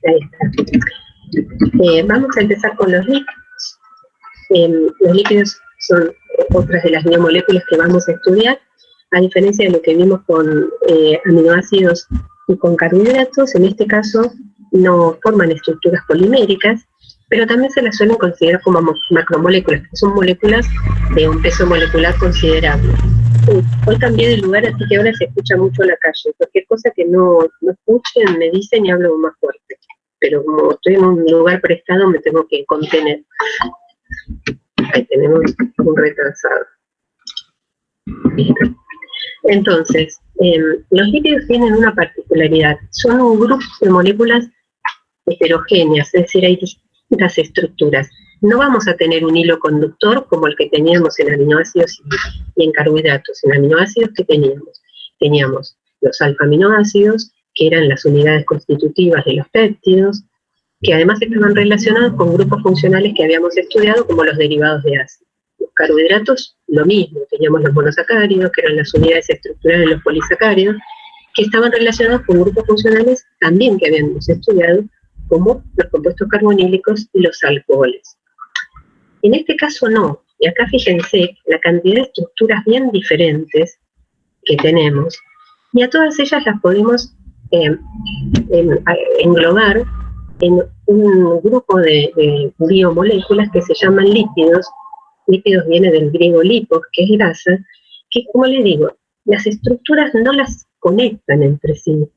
Ahí está. Vamos a empezar con los lípidos. Los lípidos son otras de las biomoléculas que vamos a estudiar. A diferencia de lo que vimos con aminoácidos y con carbohidratos, en este caso no forman estructuras poliméricas, pero también se las suelen considerar como macromoléculas, que son moléculas de un peso molecular considerable. Hoy cambié de lugar, así que ahora se escucha mucho la calle. Cualquier cosa que no escuchen, me dicen y hablo más fuerte. Pero como estoy en un lugar prestado, me tengo que contener. Ahí tenemos un retrasado. Entonces, los lípidos tienen una particularidad. Son un grupo de moléculas heterogéneas, es decir, hay distintas estructuras. No vamos a tener un hilo conductor como el que teníamos en aminoácidos y en carbohidratos. En aminoácidos, ¿qué teníamos? Teníamos los alfa-aminoácidos, que eran las unidades constitutivas de los péptidos, que además estaban relacionados con grupos funcionales que habíamos estudiado, como los derivados de ácido. Los carbohidratos, lo mismo, teníamos los monosacáridos, que eran las unidades estructurales de los polisacáridos, que estaban relacionados con grupos funcionales también que habíamos estudiado, como los compuestos carbonílicos y los alcoholes. En este caso no, y acá fíjense la cantidad de estructuras bien diferentes que tenemos, y a todas ellas las podemos englobar en un grupo de biomoléculas que se llaman lípidos. Lípidos viene del griego lipos, que es grasa, que, como les digo, las estructuras no las conectan entre sí,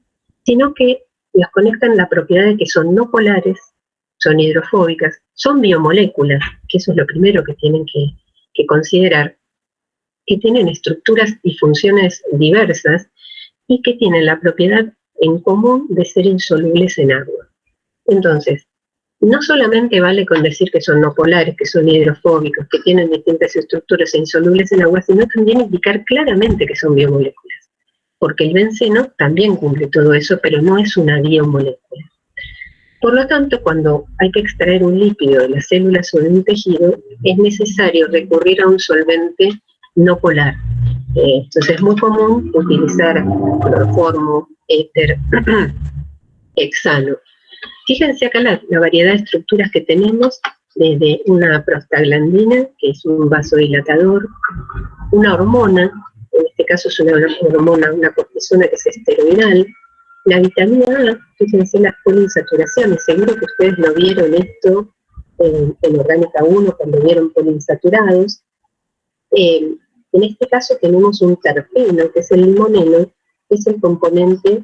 sino que las conectan la propiedad de que son no polares, son hidrofóbicas, son biomoléculas, que eso es lo primero que tienen que considerar, que tienen estructuras y funciones diversas y que tienen la propiedad en común de ser insolubles en agua. Entonces, no solamente vale con decir que son no polares, que son hidrofóbicos, que tienen distintas estructuras e insolubles en agua, sino también indicar claramente que son biomoléculas, porque el benceno también cumple todo eso, pero no es una biomolécula. Por lo tanto, cuando hay que extraer un lípido de las células o de un tejido, es necesario recurrir a un solvente no polar. Entonces es muy común utilizar cloroformo, éter, hexano. Fíjense acá la variedad de estructuras que tenemos, desde una prostaglandina, que es un vasodilatador, una hormona, en este caso es una hormona, una cortisona que es esteroidal, la vitamina A, fíjense las poliinsaturaciones, seguro que ustedes lo vieron esto en Orgánica 1 cuando vieron poliinsaturados. En este caso tenemos un terpeno, que es el limoneno, que es el componente,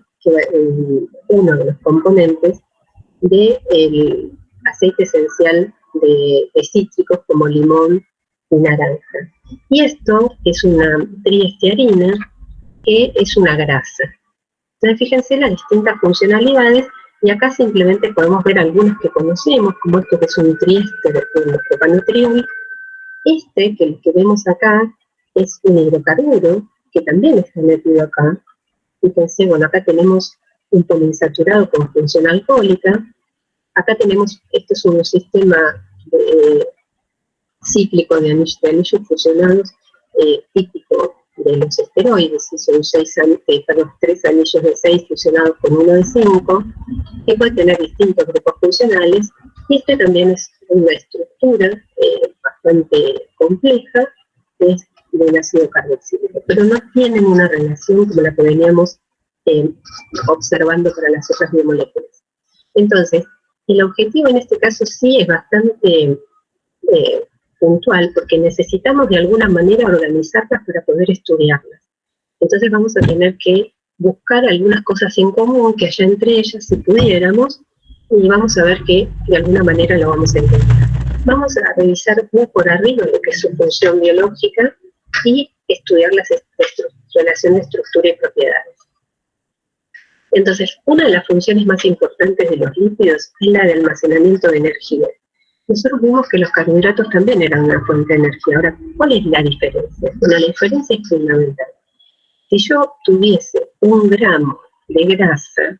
uno de los componentes del aceite esencial de cítricos como limón y naranja. Y esto es una triestearina, que es una grasa. Entonces fíjense las distintas funcionalidades, y acá simplemente podemos ver algunas que conocemos, como esto que es un triéster de propanotriol. Este, que el que vemos acá, es un hidrocarburo, que también está metido acá. Fíjense, bueno, acá tenemos un poliinsaturado con función alcohólica. Acá tenemos, este es un sistema cíclico de anillos fusionados típico de los esteroides, y son 3 anillos de 6 fusionados con uno de 5, que puede tener distintos grupos funcionales, y este también es una estructura bastante compleja, que es del ácido carboxílico, pero no tienen una relación como la que veníamos observando para las otras biomoléculas. Entonces, el objetivo en este caso sí es bastante puntual, porque necesitamos de alguna manera organizarlas para poder estudiarlas. Entonces vamos a tener que buscar algunas cosas en común que haya entre ellas, si pudiéramos, y vamos a ver que de alguna manera lo vamos a encontrar. Vamos a revisar muy por arriba lo que es su función biológica y estudiar la relación de estructura y propiedades. Entonces, una de las funciones más importantes de los lípidos es la de almacenamiento de energía. Nosotros vimos que los carbohidratos también eran una fuente de energía. Ahora, ¿cuál es la diferencia? Bueno, la diferencia es fundamental. Si yo tuviese 1 gramo de grasa,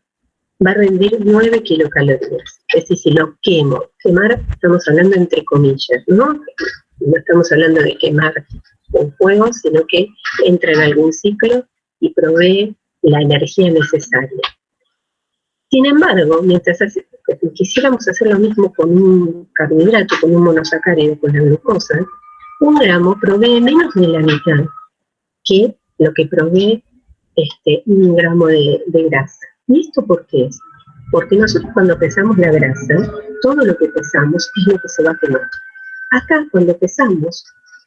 va a rendir 9 kilocalorías. Es decir, si lo quemo, quemar, estamos hablando entre comillas, ¿no? No estamos hablando de quemar con fuego, sino que entra en algún ciclo y provee la energía necesaria. Sin embargo, mientras Si quisiéramos hacer lo mismo con un carbohidrato, con un monosacárido, con la glucosa, 1 gramo provee menos de la mitad que lo que provee 1 gramo de grasa. ¿Y esto por qué es? Porque nosotros cuando pesamos la grasa, todo lo que pesamos es lo que se va a quemar. Acá cuando pesamos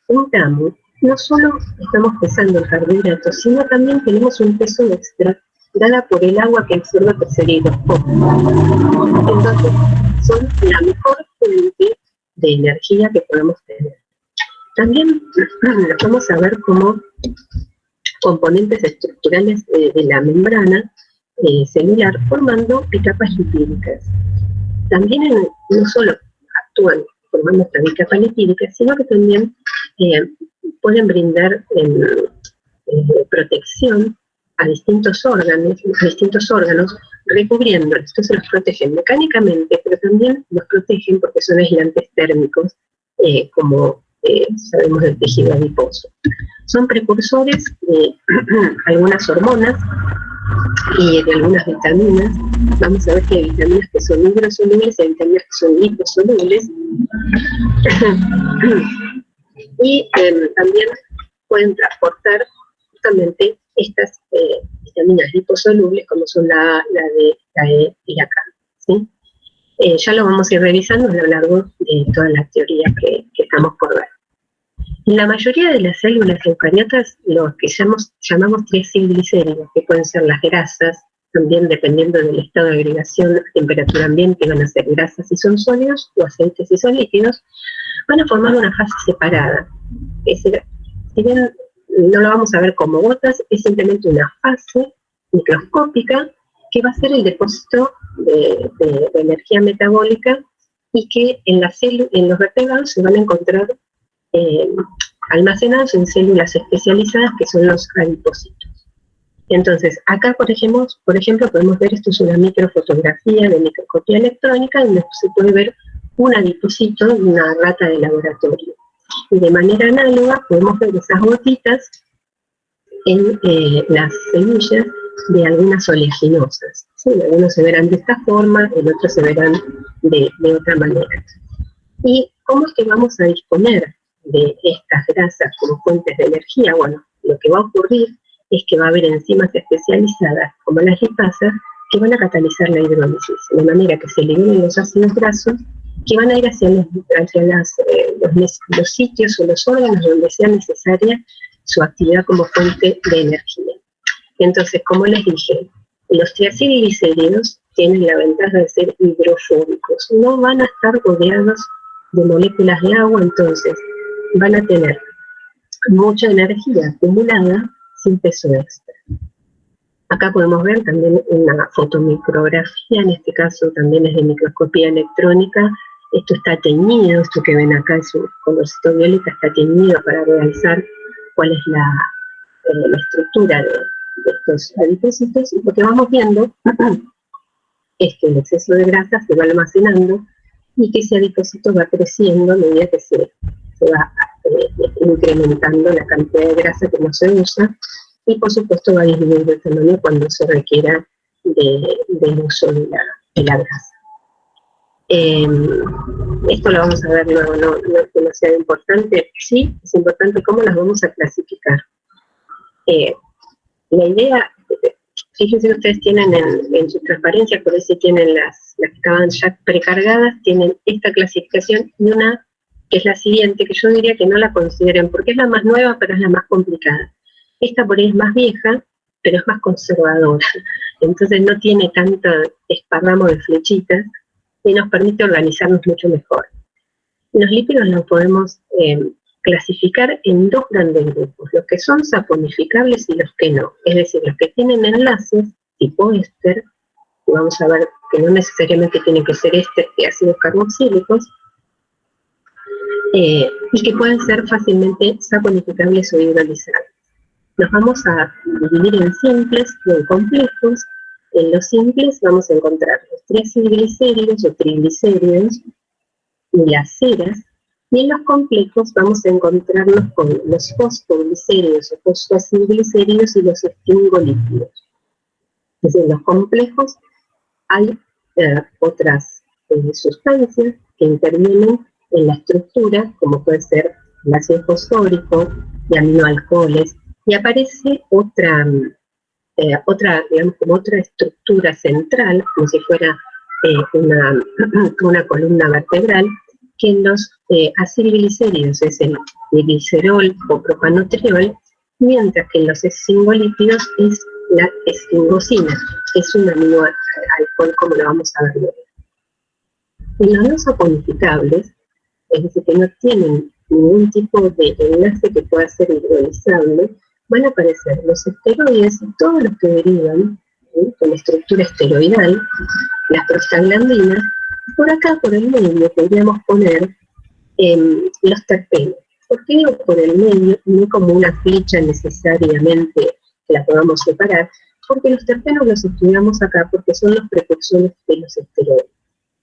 1 gramo, no solo estamos pesando el carbohidrato, sino también tenemos un peso extra dada por el agua que absorbe triglicéridos. Entonces, son la mejor fuente de energía que podemos tener. También vamos a ver cómo componentes estructurales de la membrana celular formando capas lipídicas. También no solo actúan formando esta bicapa lipídica, sino que también pueden brindar protección a distintos órganos, recubriéndolos. Entonces los protegen mecánicamente, pero también los protegen porque son aislantes térmicos, como sabemos del tejido adiposo. Son precursores de algunas hormonas y de algunas vitaminas. Vamos a ver que hay vitaminas que son hidrosolubles y hay vitaminas que son liposolubles. Y también pueden transportar justamente estas vitaminas liposolubles, como son la A, la D, la E y la K. ¿Sí? Ya lo vamos a ir revisando a lo largo de toda la teoría que estamos por ver. En la mayoría de las células eucariotas, lo que llamamos triacilglicéridos, que pueden ser las grasas, también dependiendo del estado de agregación, temperatura ambiente, van a ser grasas si son sólidos o aceites si son líquidos, van a formar una fase separada. Si bien no lo vamos a ver como gotas, es simplemente una fase microscópica que va a ser el depósito de energía metabólica y que en los vertebrados se van a encontrar almacenados en células especializadas que son los adipocitos. Entonces, acá, por ejemplo, podemos ver, esto es una microfotografía de microscopía electrónica, donde se puede ver un adipocito de una rata de laboratorio. Y de manera análoga podemos ver esas gotitas en las semillas de algunas oleaginosas. ¿Sí? Algunos se verán de esta forma, el otro se verán de otra manera. ¿Y cómo es que vamos a disponer de estas grasas como fuentes de energía? Bueno, lo que va a ocurrir es que va a haber enzimas especializadas, como las lipasas, que van a catalizar la hidrólisis, de manera que se eliminen los ácidos grasos que van a ir hacia los sitios o los órganos donde sea necesaria su actividad como fuente de energía. Entonces, como les dije, los triacilglicéridos tienen la ventaja de ser hidrofóbicos, no van a estar rodeados de moléculas de agua, entonces van a tener mucha energía acumulada sin peso extra. Acá podemos ver también una fotomicrografía, en este caso también es de microscopía electrónica. Esto está teñido, esto que ven acá es un colorcito violeta, está teñido para realzar cuál es la estructura de estos adipocitos. Y lo que vamos viendo es que el exceso de grasa se va almacenando y que ese adipocito va creciendo a medida que se va incrementando la cantidad de grasa que no se usa, y por supuesto va a disminuir el tamaño cuando se requiera del uso de la grasa. Esto lo vamos a ver luego, no es demasiado importante. Sí, es importante cómo las vamos a clasificar. La idea, fíjense que ustedes tienen en sus transparencias, por eso tienen las que estaban ya precargadas, tienen esta clasificación y una que es la siguiente, que yo diría que no la consideren, porque es la más nueva, pero es la más complicada. Esta por ahí es más vieja, pero es más conservadora, entonces no tiene tanto esparramo de flechitas y nos permite organizarnos mucho mejor. Los lípidos los podemos clasificar en 2 grandes grupos, los que son saponificables y los que no, es decir, los que tienen enlaces tipo éster, y vamos a ver que no necesariamente tienen que ser éster y ácidos carboxílicos, y que pueden ser fácilmente saponificables o hidrolizables. Los vamos a dividir en simples y en complejos. En los simples vamos a encontrar los triacilglicéridos o triglicéridos y las ceras, y en los complejos vamos a encontrarnos con los fosfoglicéridos o fosfoacilglicéridos y los estingolípidos. Es decir, en los complejos hay otras sustancias que intervienen en la estructura, como puede ser el ácido fosfórico y aminoalcoholes, y aparece digamos, como otra estructura central, como si fuera una columna vertebral, que en los acilglicéridos es el glicerol o propanotriol, mientras que en los esfingolípidos es la esfingosina, que es un aminoalcohol, como lo vamos a ver luego. En los no saponificables, es decir, que no tienen ningún tipo de enlace que pueda ser hidrolizable, van a aparecer los esteroides y todos los que derivan con estructura esteroidal, las prostaglandinas. Por acá, por el medio, podríamos poner los terpenos. ¿Por qué digo por el medio? No como una flecha necesariamente que la podamos separar, porque los terpenos los estudiamos acá porque son los precursores de los esteroides.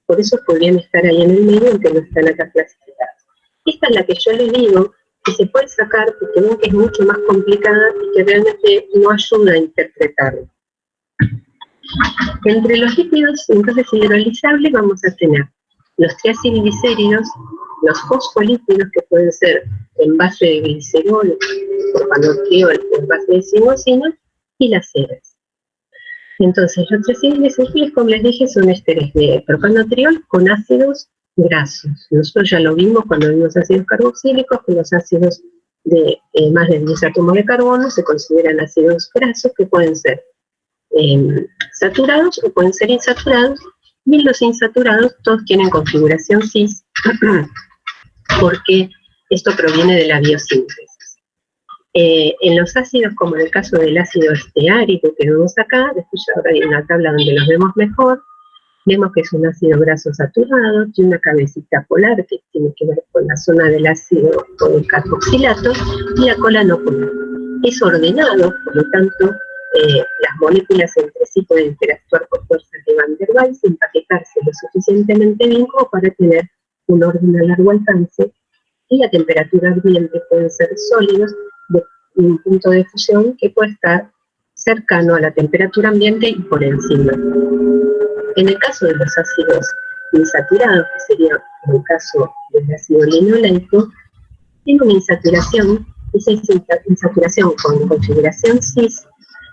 Por eso podrían estar ahí en el medio, aunque no están acá clasificados. Esta es la que yo les digo que se puede sacar porque ven que es mucho más complicada y que realmente no ayuda a interpretarlo. Entre los lípidos, entonces, hidrolizables vamos a tener los triacilglicéridos, los fosfolípidos, que pueden ser en base de glicerol, propanotriol, o en base de cimosina, y las ceras. Entonces, los triacilglicéridos, como les dije, son esteres de propanotriol con ácidos grasos. Nosotros ya lo vimos cuando vimos ácidos carboxílicos, que los ácidos de más de 10 átomos de carbono se consideran ácidos grasos, que pueden ser saturados o pueden ser insaturados, y los insaturados todos tienen configuración cis, porque esto proviene de la biosíntesis. En los ácidos, como en el caso del ácido esteárico que vemos acá, después ahora hay una tabla donde los vemos mejor, vemos que es un ácido graso saturado, tiene una cabecita polar que tiene que ver con la zona del ácido o del carboxilato, y la cola no polar. Es ordenado, por lo tanto, las moléculas entre sí pueden interactuar por fuerzas de Van der Waals y empaquetarse lo suficientemente bien como para tener un orden a largo alcance, y la temperatura ambiente pueden ser sólidos de un punto de fusión que puede estar cercano a la temperatura ambiente y por encima. En el caso de los ácidos insaturados, que sería en el caso del ácido linoleico, tiene una insaturación, esa insaturación con configuración cis,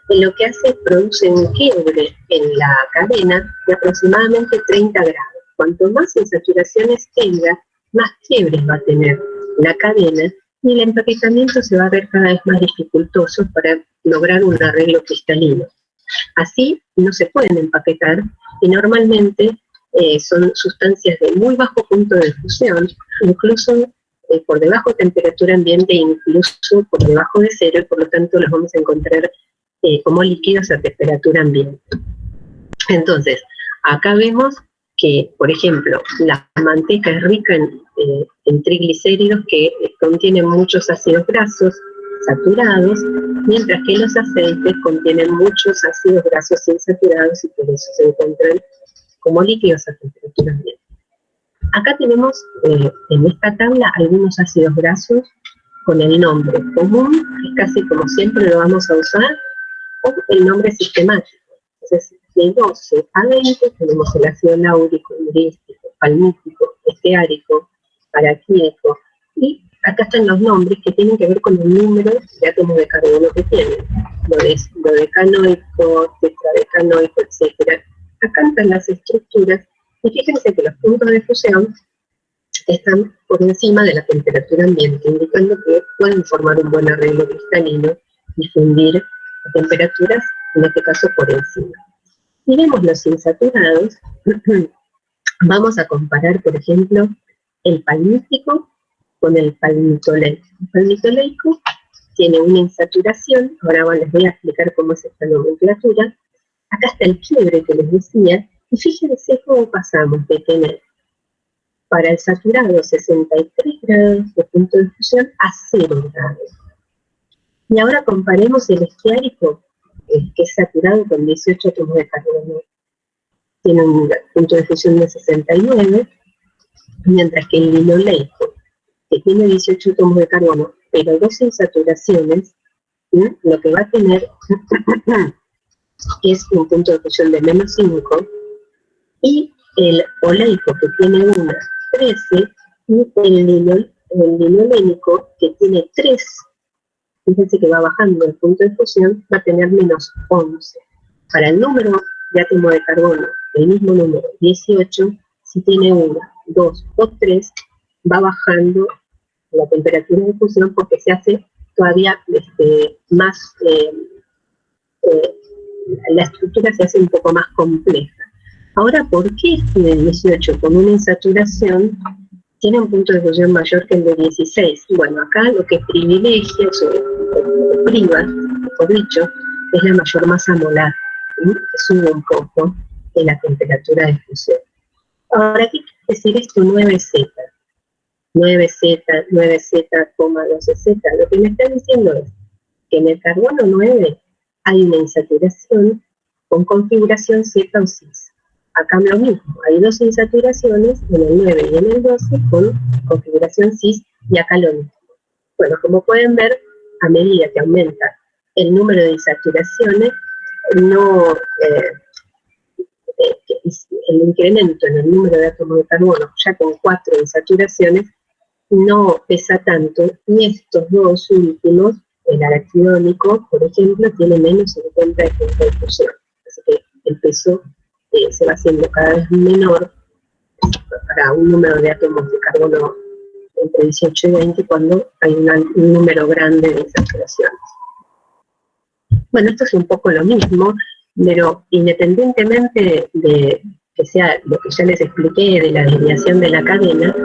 en lo que hace produce un quiebre en la cadena de aproximadamente 30 grados. Cuanto más insaturaciones tenga, más quiebres va a tener la cadena, y el empaquetamiento se va a ver cada vez más dificultoso para lograr un arreglo cristalino. Así no se pueden empaquetar, y normalmente son sustancias de muy bajo punto de fusión, incluso por debajo de temperatura ambiente, incluso por debajo de cero, y por lo tanto los vamos a encontrar como líquidos a temperatura ambiente. Entonces, acá vemos que, por ejemplo, la manteca es rica en triglicéridos que contienen muchos ácidos grasos saturados, mientras que los aceites contienen muchos ácidos grasos insaturados y por eso se encuentran como líquidos a temperatura ambiente. Acá tenemos en esta tabla algunos ácidos grasos con el nombre común, que casi como siempre lo vamos a usar, o el nombre sistemático. Entonces, de 12 a 20 tenemos el ácido láurico, heurístico, palmítico, esteárico, paraquídico, y acá están los nombres que tienen que ver con el número de átomos de carbono que tienen. Dodecanoico, tetradecanoico, etc. Acá están las estructuras, y fíjense que los puntos de fusión están por encima de la temperatura ambiente, indicando que pueden formar un buen arreglo cristalino y fundir a temperaturas, en este caso por encima. Si vemos los insaturados, vamos a comparar, por ejemplo, el palmítico con el palmitoleico. El palmitoleico tiene una insaturación, ahora les voy a explicar cómo es esta nomenclatura. Acá está el quiebre que les decía, y fíjense cómo pasamos de tener para el saturado 63 grados de punto de fusión a 0 grados. Y ahora comparemos el esteárico, que es saturado con 18 átomos de carbono, tiene un punto de fusión de 69, mientras que el linoleico, que tiene 18 átomos de carbono, pero 2 insaturaciones, lo que va a tener es un punto de fusión de menos 5, y el oleico, que tiene una, 13, y el linolénico, que tiene 3, fíjense que va bajando el punto de fusión, va a tener menos 11. Para el número de átomo de carbono, el mismo número, 18, si tiene 1, 2 o 3, va bajando la temperatura de fusión porque se hace todavía más, la estructura se hace un poco más compleja. Ahora, ¿por qué este de 18 con una insaturación tiene un punto de fusión mayor que el de 16? Bueno, acá lo que privilegia, o priva, mejor dicho, es la mayor masa molar, ¿sí? Que sube un poco de la temperatura de fusión. Ahora, ¿qué quiere decir esto 9Z? 9Z, 9Z, 12Z. Lo que me está diciendo es que en el carbono 9 hay una insaturación con configuración Z o cis. Acá lo mismo, hay 2 insaturaciones, en el 9 y en el 12, con configuración cis, y acá lo mismo. Bueno, como pueden ver, a medida que aumenta el número de insaturaciones, el incremento en el número de átomos de carbono, ya con 4 insaturaciones, no pesa tanto, y estos dos últimos, el aracnónico, por ejemplo, tiene menos 50 de punto de fusión. Así que el peso se va haciendo cada vez menor para un número de átomos de carbono entre 18 y 20 cuando hay un número grande de insaturaciones. Bueno, esto es un poco lo mismo, pero independientemente de que sea lo que ya les expliqué de la desviación de la cadena,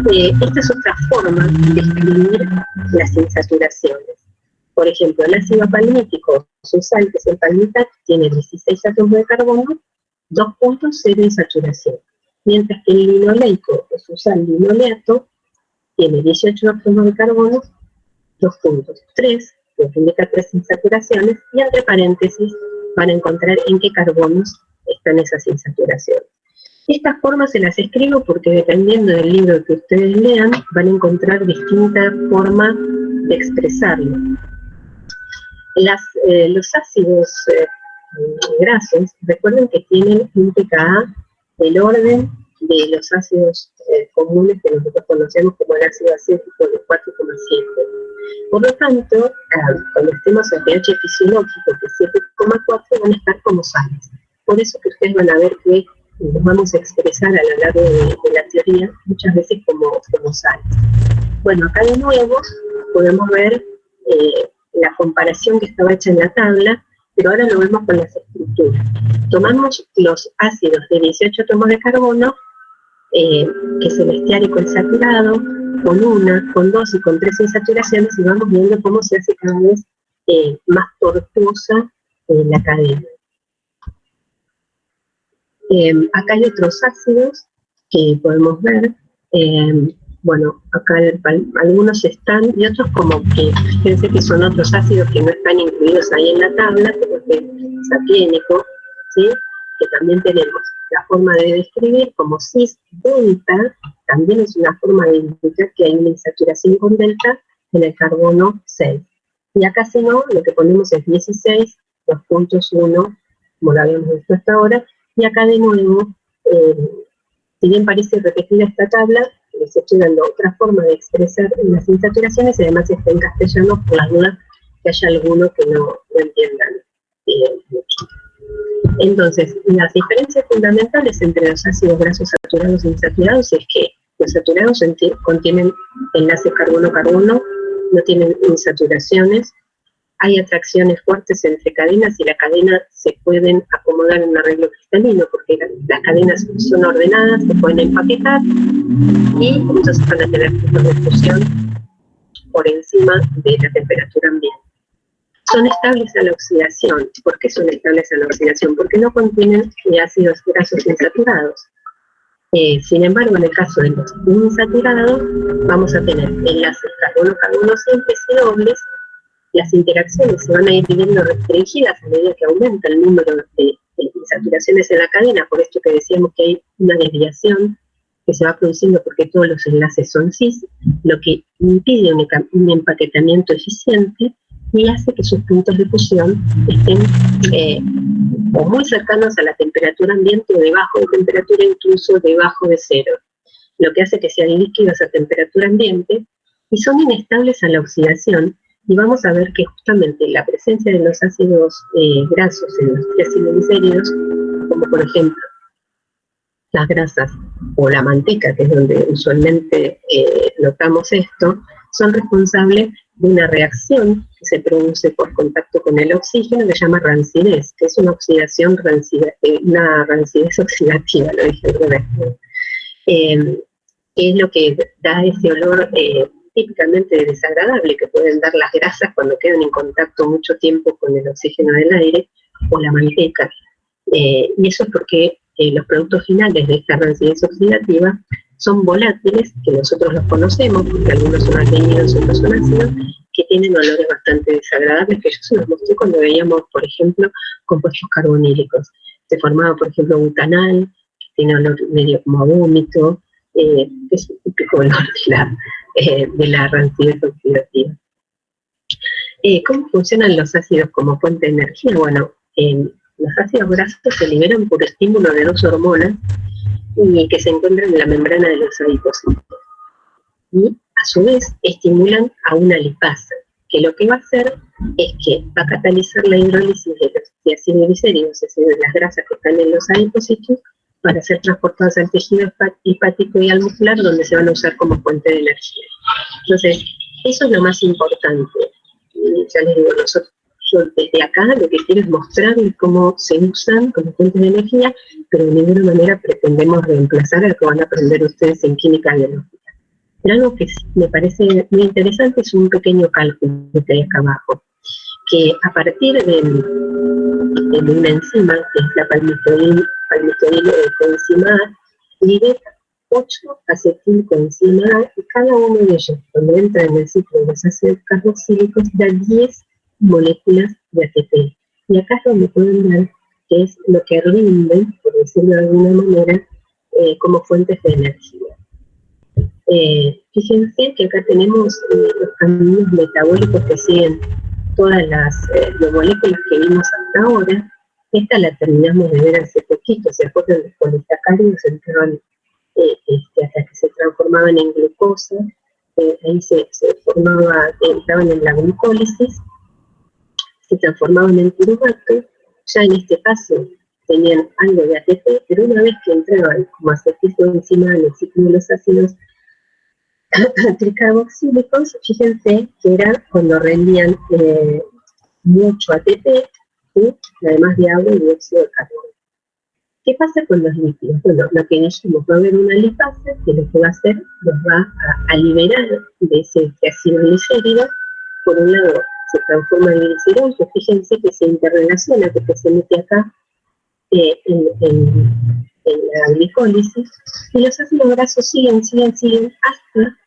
esta es otra forma de escribir las insaturaciones. Por ejemplo, el ácido palmítico, su sal, que es el palmitat, tiene 16 átomos de carbono, 2.0 insaturación. Mientras que el linoleico, o su sal linoleato, tiene 18 átomos de carbono, 2.3, lo que indica 3 insaturaciones, y entre paréntesis van a encontrar en qué carbonos están esas insaturaciones. Estas formas se las escribo porque dependiendo del libro que ustedes lean, van a encontrar distintas formas de expresarlo. Los ácidos grasos, recuerden que tienen un pKa del orden de los ácidos comunes que nosotros conocemos como el ácido acético de 4,7. Por lo tanto, cuando estemos en pH fisiológico, que es 7,4, van a estar como sales. Por eso que ustedes van a ver que nos vamos a expresar a lo largo de la teoría muchas veces como sales. Bueno, acá de nuevo podemos ver la comparación que estaba hecha en la tabla, pero ahora lo vemos con las estructuras. Tomamos los ácidos de 18 átomos de carbono, que es el esteárico insaturado, con 1, con 2 y con 3 insaturaciones, y vamos viendo cómo se hace cada vez más tortuosa la cadena. Acá hay otros ácidos que podemos ver. Bueno, acá algunos están, y otros como que, fíjense que son otros ácidos que no están incluidos ahí en la tabla, como el sapiénico, ¿sí? Que también tenemos la forma de describir como cis-delta, también es una forma de indicar que hay una insaturación con delta en el carbono 6. Y acá si no, lo que ponemos es 16, 2.1, como lo habíamos visto hasta ahora, y acá de nuevo, si bien parece repetida esta tabla, les estoy dando otra forma de expresar las insaturaciones, y además está en castellano por las dudas que haya alguno que no entiendan mucho. Entonces, las diferencias fundamentales entre los ácidos grasos saturados e insaturados es que los saturados contienen enlaces carbono-carbono, no tienen insaturaciones, hay atracciones fuertes entre cadenas y la cadena se pueden acomodar en un arreglo cristalino porque las cadenas son ordenadas, se pueden empaquetar y entonces van a tener puntos de fusión por encima de la temperatura ambiente. Son estables a la oxidación. ¿Por qué son estables a la oxidación? Porque no contienen ácidos grasos insaturados. Sin embargo, en el caso de los insaturados, vamos a tener enlaces carbono-carbono simples y dobles. Las interacciones se van a ir viendo restringidas a medida que aumenta el número de insaturaciones en la cadena, por esto que decíamos que hay una desviación que se va produciendo porque todos los enlaces son cis, lo que impide un empaquetamiento eficiente, y hace que sus puntos de fusión estén o muy cercanos a la temperatura ambiente o debajo de temperatura, incluso debajo de cero, lo que hace que sean líquidos a temperatura ambiente y son inestables a la oxidación. Y vamos a ver que justamente la presencia de los ácidos grasos en los triaciloglicéridos, como por ejemplo las grasas o la manteca, que es donde usualmente notamos esto, son responsables de una reacción que se produce por contacto con el oxígeno que se llama rancidez, que es una oxidación una rancidez oxidativa, lo dije al revés, que es lo que da ese olor típicamente desagradable que pueden dar las grasas cuando quedan en contacto mucho tiempo con el oxígeno del aire o la manteca. Y eso es porque los productos finales de esta rancidez oxidativa son volátiles, que nosotros los conocemos, porque algunos son aldehídos y otros son ácidos, que tienen olores bastante desagradables, que yo se los mostré cuando veíamos, por ejemplo, compuestos carbonílicos. Se formaba, por ejemplo, butanal, que tiene olor medio como a vómito, que es un típico olor de la rancidez oxidativa. ¿Cómo funcionan los ácidos como fuente de energía? Bueno, los ácidos grasos se liberan por estímulo de dos hormonas y que se encuentran en la membrana de los adipocitos. Y a su vez estimulan a una lipasa, que lo que va a hacer es que va a catalizar la hidrólisis de los triaciloglicéridos, es decir, de las grasas que están en los adipocitos, para ser transportadas al tejido hepático y al muscular, donde se van a usar como fuente de energía. Entonces, eso es lo más importante. Y ya les digo, yo desde acá lo que quiero es mostrarles cómo se usan como fuente de energía, pero de ninguna manera pretendemos reemplazar a lo que van a aprender ustedes en química biológica. Pero algo que me parece muy interesante es un pequeño cálculo que hay acá abajo, que a partir de una enzima, que es la palmitoidina coenzima A, libera 8 acetilcoenzima A, y cada uno de ellos, cuando entra en el ciclo de los ácidos carboxílicos, da 10 moléculas de ATP. Y acá es donde pueden ver que es lo que rinde, por decirlo de alguna manera, como fuentes de energía. Fíjense que acá tenemos los caminos metabólicos que siguen todas las moléculas que vimos hasta ahora. Esta la terminamos de ver hace poquito, se acuerdan, los polisacáridos entraban hasta que se transformaban en glucosa, ahí se formaba, entraban en la glucólisis, se transformaban en piruvato. Ya en este caso tenían algo de ATP, pero una vez que entraban como acetilcoenzima en el ciclo de los ácidos tricarboxílicos, fíjense que era cuando rendían mucho ATP, ¿sí? Además de agua y dióxido de carbono. ¿Qué pasa con los lípidos? Bueno, lo que dijimos, va a haber una lipasa que lo que va a hacer, los va a liberar de ese triaciloglicérido. Por un lado, se transforma en glicerol, que fíjense que se interrelaciona, porque se mete acá en la glicólisis, y los ácidos grasos siguen hasta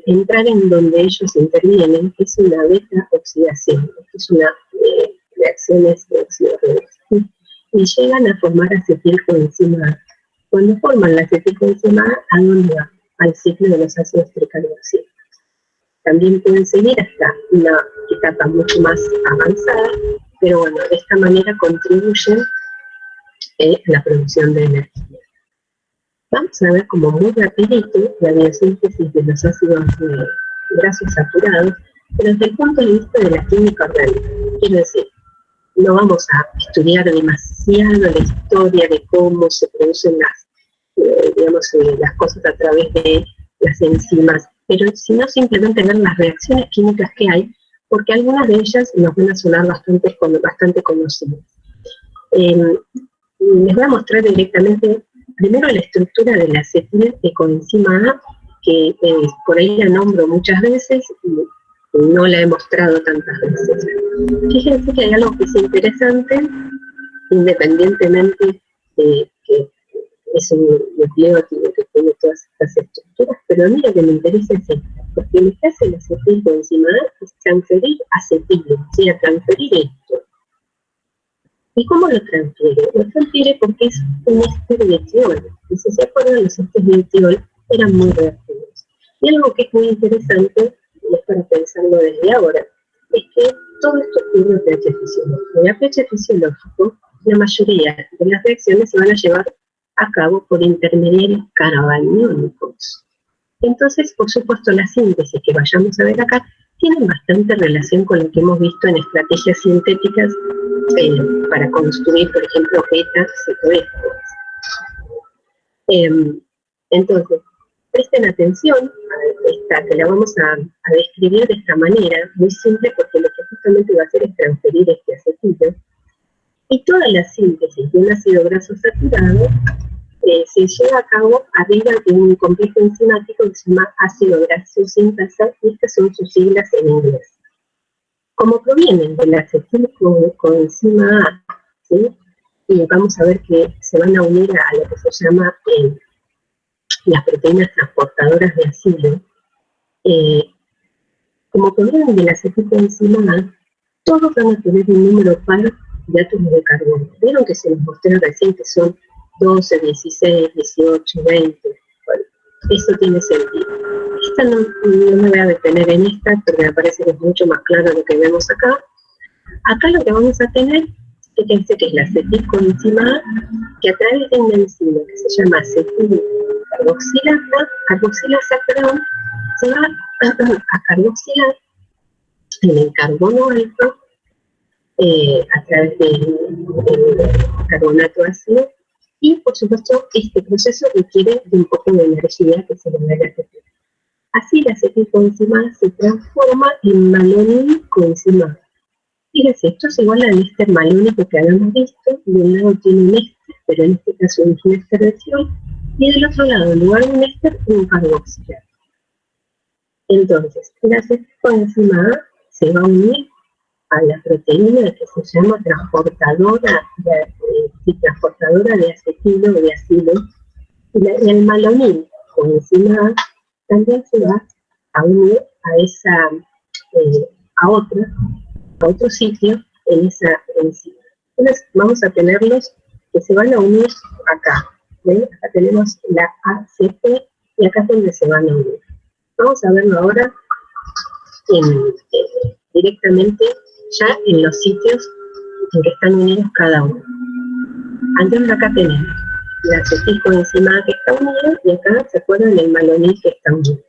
entrar en donde ellos intervienen, que es una beta-oxidación, que es una reacciones de oxidorreducción, y llegan a formar acetilcoenzima A. Cuando forman la acetilcoenzima A, ¿a dónde va? Al ciclo de los ácidos tricarboxílicos. También pueden seguir hasta una etapa mucho más avanzada, pero bueno, de esta manera contribuyen a la producción de energía. Vamos a ver como muy rapidito la biosíntesis de los ácidos grasos saturados, pero desde el punto de vista de la química orgánica. Quiero decir, no vamos a estudiar demasiado la historia de cómo se producen las cosas a través de las enzimas, pero sino simplemente ver las reacciones químicas que hay, porque algunas de ellas nos van a sonar bastante conocidas. Les voy a mostrar directamente primero la estructura de la acetilcoenzima A, que por ahí la nombro muchas veces y no la he mostrado tantas veces. Fíjense que hay algo que es interesante, independientemente de que es un nucleótido que tiene todas estas estructuras, pero a mí lo que me interesa es esta, porque lo que hace la acetilcoenzima A es transferir acetil, o sea, transferir esto. ¿Y cómo lo transfiere? Lo transfiere porque es un éster de etiol. Y si se acuerdan, los ésteres de etiol eran muy reactivos. Y algo que es muy interesante, y es para pensarlo desde ahora, es que todo esto ocurre a pH fisiológico. Y a pH fisiológico, la mayoría de las reacciones se van a llevar a cabo por intermediarios carbaniónicos. Entonces, por supuesto, la síntesis que vayamos a ver acá tiene bastante relación con lo que hemos visto en estrategias sintéticas para construir, por ejemplo, beta-cetoésteres. Entonces, presten atención a esta, que la vamos a describir de esta manera, muy simple, porque lo que justamente va a hacer es transferir este acetilo. Y toda la síntesis de un ácido graso saturado se lleva a cabo arriba de un complejo enzimático que se llama ácido graso sintasa, y estas son sus siglas en inglés. Como provienen del acetilcoenzima A, ¿sí? Y vamos a ver que se van a unir a lo que se llama las proteínas transportadoras de asilo. Como provienen del acetilcoenzima A, todos van a tener un número par de átomos de carbono. Vieron que se les mostró recién que son 12, 16, 18, 20. Bueno, eso tiene sentido. Esta no me voy a detener en esta, porque me parece que es mucho más claro lo que vemos acá. Acá lo que vamos a tener, fíjense que es la acetilcoenzima A, que a través de una enzima que se llama acetilcarboxilasa, se va a carboxilar en el carbono alto a través del carbonato ácido, y por supuesto este proceso requiere de un poco de energía que se le da a la acetil. Así la acetilcoenzima A se transforma en malonilcoenzima A. Fíjense, esto es igual al éster malónico que habíamos visto. De un lado tiene un éster, pero en este caso es un éster de thiol, y del otro lado, en lugar de un éster, un carboxilato. Entonces, la acetilcoenzima A se va a unir a la proteína que se llama transportadora de acetilo o de acilo, y el malonilcoenzima A también se va a unir a otro sitio en esa enzima. Entonces vamos a tenerlos que se van a unir acá. ¿Ven? Acá tenemos la ACP y acá es donde se van a unir. Vamos a verlo ahora directamente ya en los sitios en que están unidos cada uno. Antes acá tenemos la acetilcoenzima A que está unida, y acá se acuerdan el malonil que está unido.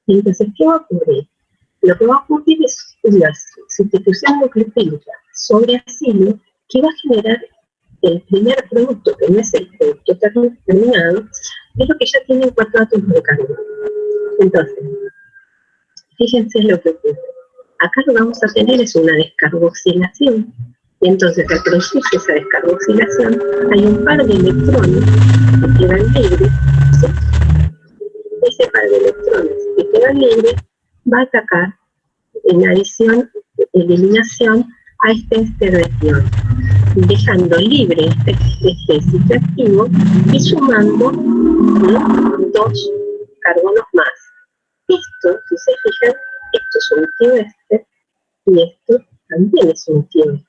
Entonces, ¿qué va a ocurrir? Lo que va a ocurrir es una sustitución nucleotídica sobre acilo que va a generar el primer producto, que no es el producto terminado, pero que ya tiene 4 átomos de carbono. Entonces, fíjense lo que ocurre. Acá lo que vamos a tener es una descarboxilación. Y entonces, al producirse esa descarboxilación, hay un par de electrones que quedan libres. ¿Sí? Ese par de electrones que quedan libres va a atacar en eliminación a este éster de thiol, dejando libre este sitio activo y sumando 2 carbonos más. Esto, si se fijan, esto es un tioéster y esto también es un tioéster.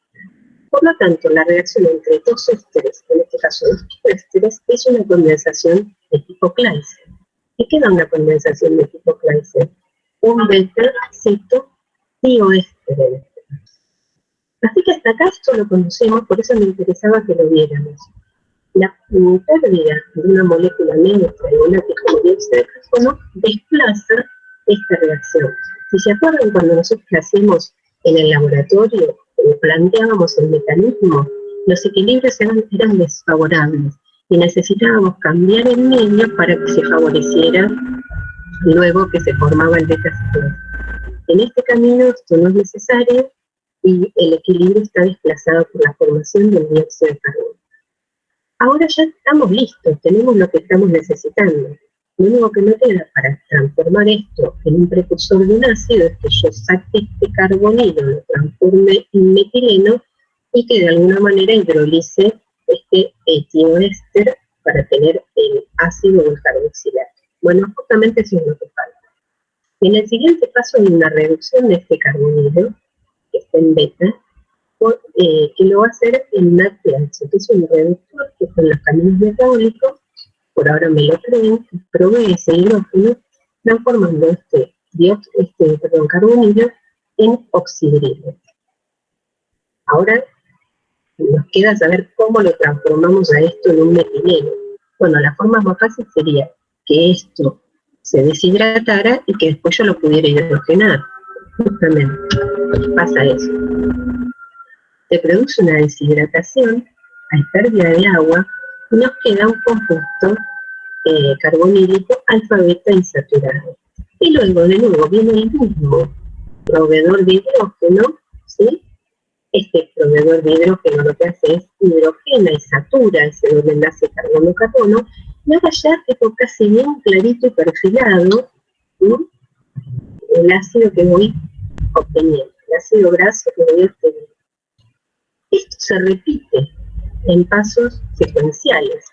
Por lo tanto, la reacción entre dos ésteres, en este caso dos tioésteres, es una condensación de tipo Claisen. ¿Y qué da una condensación de tipo Claisen? Un beta-cetotioéster en este caso. Así que hasta acá esto lo conocemos, por eso me interesaba que lo viéramos. La pérdida de una molécula neutra y volátil como dióxido de carbono desplaza esta reacción. Si se acuerdan, cuando nosotros la hacíamos en el laboratorio, planteábamos el mecanismo, los equilibrios eran desfavorables y necesitábamos cambiar el medio para que se favoreciera luego que se formaba el beta-cetol. En este camino esto no es necesario y el equilibrio está desplazado por la formación del dióxido de carbono. Ahora ya estamos listos, tenemos lo que estamos necesitando. Lo único que no queda para transformar esto en un precursor de un ácido es que yo saque este carbonilo, lo transforme en metileno y que de alguna manera hidrolice este tioéster para tener el ácido o el carboxilato. Bueno, justamente eso es lo que falta. En el siguiente paso hay una reducción de este carbonilo, que está en beta, que lo va a hacer en NADPH, que es un reductor que son los caminos metabólicos. Por ahora me lo creen, provee ese hidrógeno, transformando este carbonilo en oxidriles. Ahora nos queda saber cómo lo transformamos a esto en un metileno. Bueno, la forma más fácil sería que esto se deshidratara y que después yo lo pudiera hidrogenar. Justamente, pasa eso. Se produce una deshidratación, hay pérdida de agua, y nos queda un compuesto carbonílico alfa beta insaturado. Y luego, de nuevo, viene el mismo proveedor de hidrógeno, ¿sí? Este proveedor de hidrógeno lo que hace es hidrogena y satura ese doble enlace carbono-carbono, y ahora ya tengo casi bien clarito y perfilado, ¿sí?, el ácido que voy obteniendo, el ácido graso que voy obteniendo. Esto se repite en pasos secuenciales.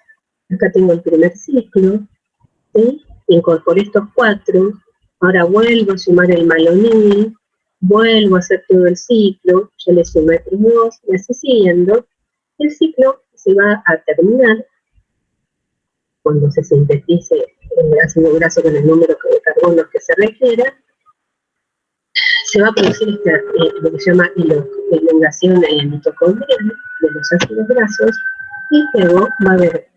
Acá tengo el primer ciclo, ¿sí? Incorporé estos 4, ahora vuelvo a sumar el malonil, vuelvo a hacer todo el ciclo, yo le sumé otros 2, y así siguiendo. El ciclo se va a terminar cuando se sintetice el ácido graso con el número de carbonos que se requiera. Se va a producir lo que se llama elongación mitocondrial de los ácidos grasos, y luego va a haber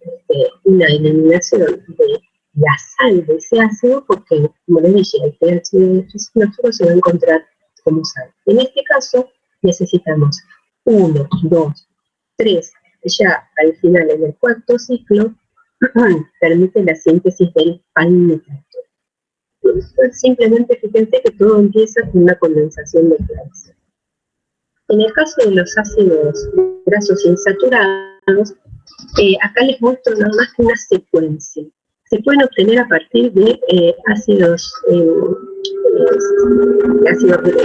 una eliminación de la sal de ese ácido, porque, como les dije, el pH de nuestro se va a encontrar como sal. En este caso, necesitamos 1, 2, 3, ya al final, en el cuarto ciclo, permite la síntesis del palmitato. Simplemente fíjense que todo empieza con una condensación de calcio. En el caso de los ácidos grasos insaturados, acá les muestro nada más que una secuencia. Se pueden obtener a partir de ácidos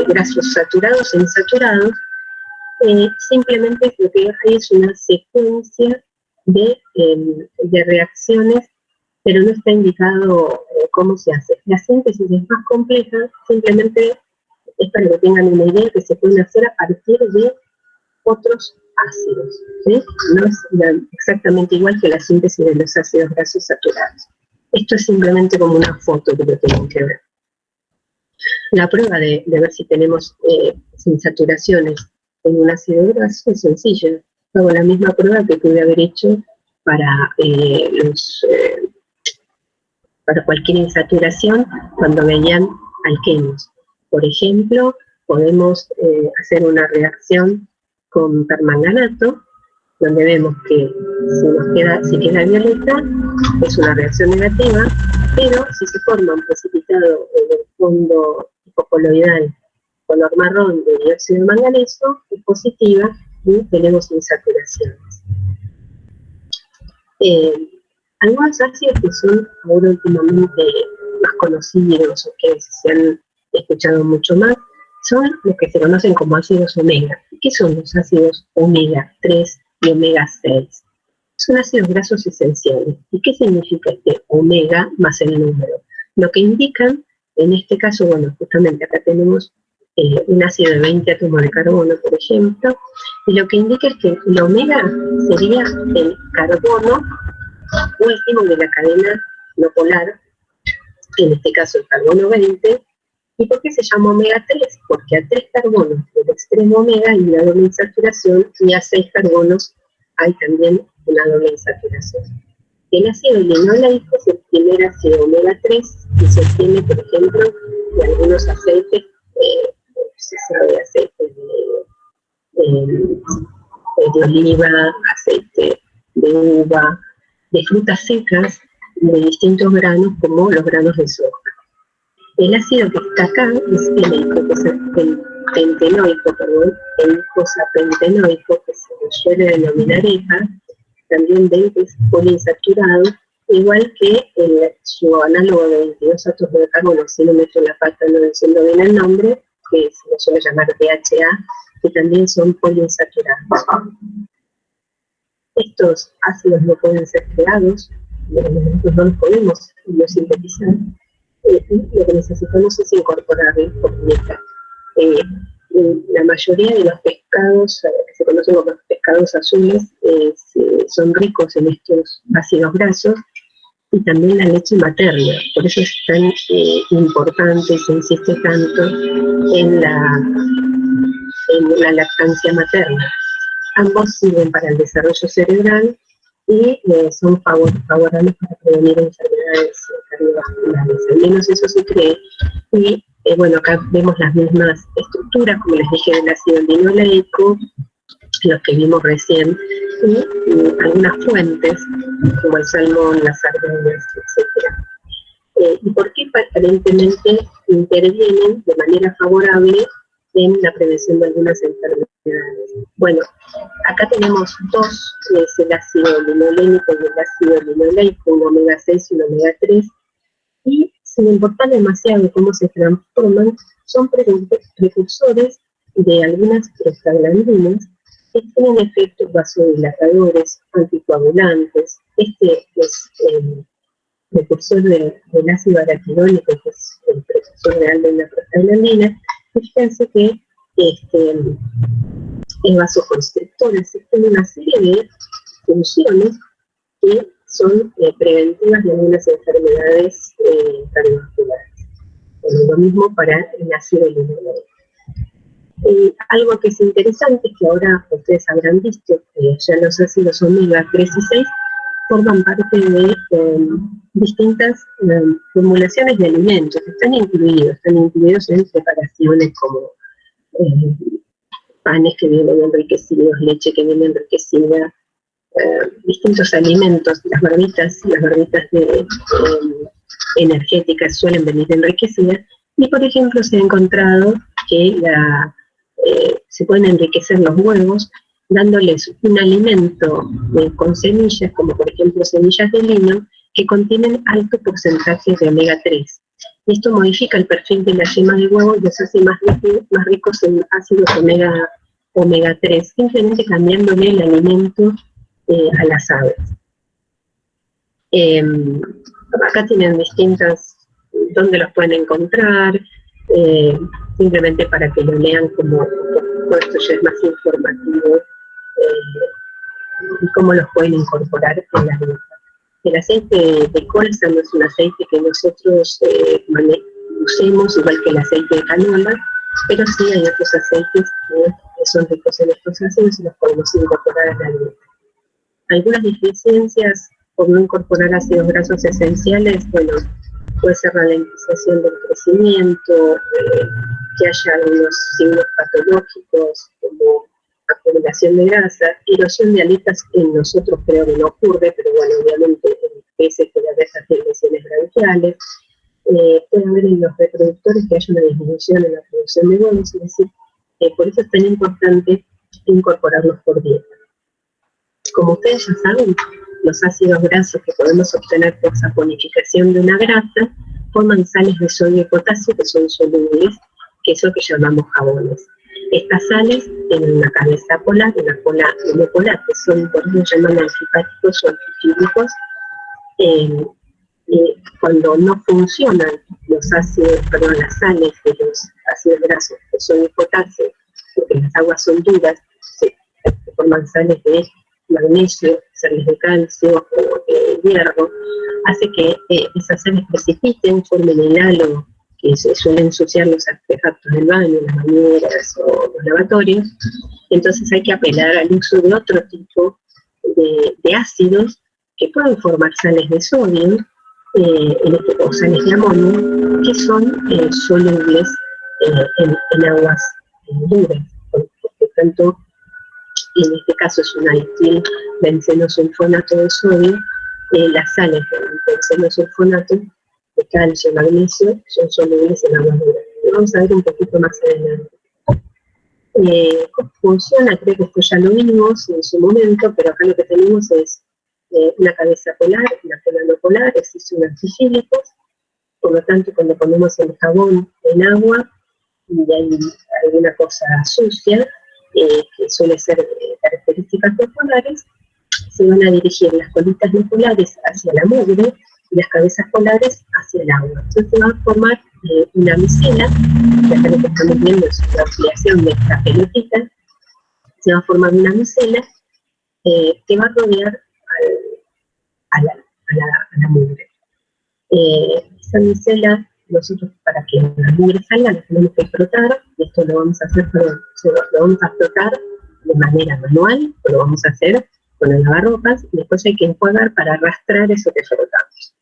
grasos saturados e insaturados. Simplemente lo que hay es una secuencia de reacciones, pero no está indicado cómo se hace. La síntesis es más compleja, simplemente es para que tengan una idea que se pueden hacer a partir de otros ácidos, ¿sí? No es exactamente igual que la síntesis de los ácidos grasos saturados. Esto es simplemente como una foto que lo tienen que ver. La prueba de ver si tenemos insaturaciones en un ácido graso es sencilla. Hago la misma prueba que pude haber hecho para cualquier insaturación cuando venían alquenos. Por ejemplo, podemos hacer una reacción con permanganato, donde vemos que si queda violeta, es una reacción negativa, pero si se forma un precipitado en el fondo hipocoloidal color marrón de dióxido de manganeso, es positiva y tenemos insaturaciones. Algunos ácidos que son ahora últimamente más conocidos o que se han escuchado mucho más son los que se conocen como ácidos omega. ¿Qué son los ácidos omega 3 y omega 6? Son ácidos grasos esenciales. ¿Y qué significa este omega más el número? Lo que indican, en este caso, bueno, justamente acá tenemos un ácido de 20 átomos de carbono, por ejemplo, y lo que indica es que el omega sería el carbono último de la cadena no polar, en este caso el carbono 20. ¿Y por qué se llama omega 3? Porque a 3 carbonos del extremo omega hay una doble insaturación, y a 6 carbonos hay también una doble insaturación. El ácido linoleico es el primer ácido omega 3 y se obtiene, por ejemplo, de algunos aceites, se sabe, aceite de oliva, aceite de uva, de frutas secas, de distintos granos, como los granos de soja. El ácido que está acá es eleico, que es el pentenoico, el icosapentenoico, que se suele denominar EPA. También ven que es poliinsaturado, igual que su análogo de 22 átomos de carbono, si no meto la pata no diciendo bien el nombre, que se lo suele llamar DHA, que también son poliinsaturados. Estos ácidos no pueden ser creados, nosotros no los podemos biosintetizar. Lo que necesitamos es incorporarlos por dieta. La mayoría de los pescados, que se conocen como pescados azules, son ricos en estos ácidos grasos, y también la leche materna. Por eso es tan importante y se insiste tanto en la lactancia materna. Ambos sirven para el desarrollo cerebral y son favorables para prevenir enfermedades cardiovasculares. Al menos eso se cree. Y bueno, acá vemos las mismas estructuras, como les dije, del ácido linoleico, los que vimos recién, y algunas fuentes, como el salmón, las sardinas, etc. ¿Y por qué aparentemente intervienen de manera favorable en la prevención de algunas enfermedades? Bueno, acá tenemos dos, es el ácido linolénico y el ácido linoleico, un omega 6 y un omega 3, y sin importar demasiado cómo se transforman, son precursores de algunas prostaglandinas que tienen efectos vasodilatadores, anticoagulantes. Este es el precursor del ácido araquidónico, que es el precursor real de la prostaglandina. Fíjense que es vasoconstrictor, existen una serie de funciones que son preventivas de algunas enfermedades cardiovasculares. Lo mismo para el ácido linoleico. Algo que es interesante es que ahora ustedes habrán visto que ya los ácidos omega 3 y 6 forman parte de distintas formulaciones de alimentos, están incluidos en preparaciones como panes que vienen enriquecidos, leche que viene enriquecida, distintos alimentos, las barritas energéticas suelen venir enriquecidas, y por ejemplo se ha encontrado que se pueden enriquecer los huevos dándoles un alimento con semillas, como por ejemplo semillas de lino, que contienen alto porcentaje de omega 3. Esto modifica el perfil de la yema de huevo y los hace más ricos en ácidos omega 3, simplemente cambiándole el alimento a las aves. Acá tienen distintas, dónde los pueden encontrar, simplemente para que lo lean, como esto ya es más informativo, y cómo los pueden incorporar en la dieta. El aceite de colza no es un aceite que nosotros usemos igual que el aceite de canola, pero sí hay otros aceites que son ricos en estos ácidos y los podemos incorporar a la dieta. Algunas deficiencias por no incorporar ácidos grasos esenciales, bueno, puede ser ralentización del crecimiento, que haya algunos signos patológicos como acumulación de grasa, erosión de aletas, que en nosotros creo que no ocurre, pero bueno, obviamente en peces que la grasa tiene lesiones branquiales. Puede haber en los reproductores que haya una disminución en la producción de huevos, es decir, por eso es tan importante incorporarlos por dieta. Como ustedes ya saben, los ácidos grasos que podemos obtener por saponificación de una grasa forman sales de sodio y potasio que son solubles, que es lo que llamamos jabones. Estas sales tienen una cabeza polar y una cola monopolar, que son, por eso se llaman antifáticos o antifílicos. Cuando no funcionan las sales de los ácidos grasos de sodio y potasio, porque las aguas son duras, se forman sales de magnesio, sales de calcio o de hierro, hace que esas sales precipiten, formen el halo que se suelen ensuciar los artefactos del baño, las bañeras o los lavatorios. Entonces hay que apelar al uso de otro tipo de ácidos que pueden formar sales de sodio, o sales de amonio, que son solubles en aguas duras. Por tanto, en este caso es un alquil bencenosulfonato de sodio. Las sales de bencenosulfonato de calcio, magnesio, son solubles en aguas duras. Lo vamos a ver un poquito más adelante. ¿Cómo funciona? Creo que esto ya lo vimos en su momento, pero acá lo que tenemos es una cabeza polar, una cola no polar, existen antifílicos. Por lo tanto, cuando ponemos el jabón en agua y hay alguna cosa sucia, que suele ser características polares, se van a dirigir las colitas no polares hacia la mugre y las cabezas polares hacia el agua. Entonces se va a formar una micela, que acá lo que estamos viendo es una ampliación de esta pelotita. Se va a formar una micela que va a rodear a la mugre. Esa micela, nosotros para que la mugre salga la tenemos que frotar, y esto lo vamos a hacer, lo vamos a frotar de manera manual, o lo vamos a hacer con el lavarropas, y después hay que enjuagar para arrastrar eso que frotamos.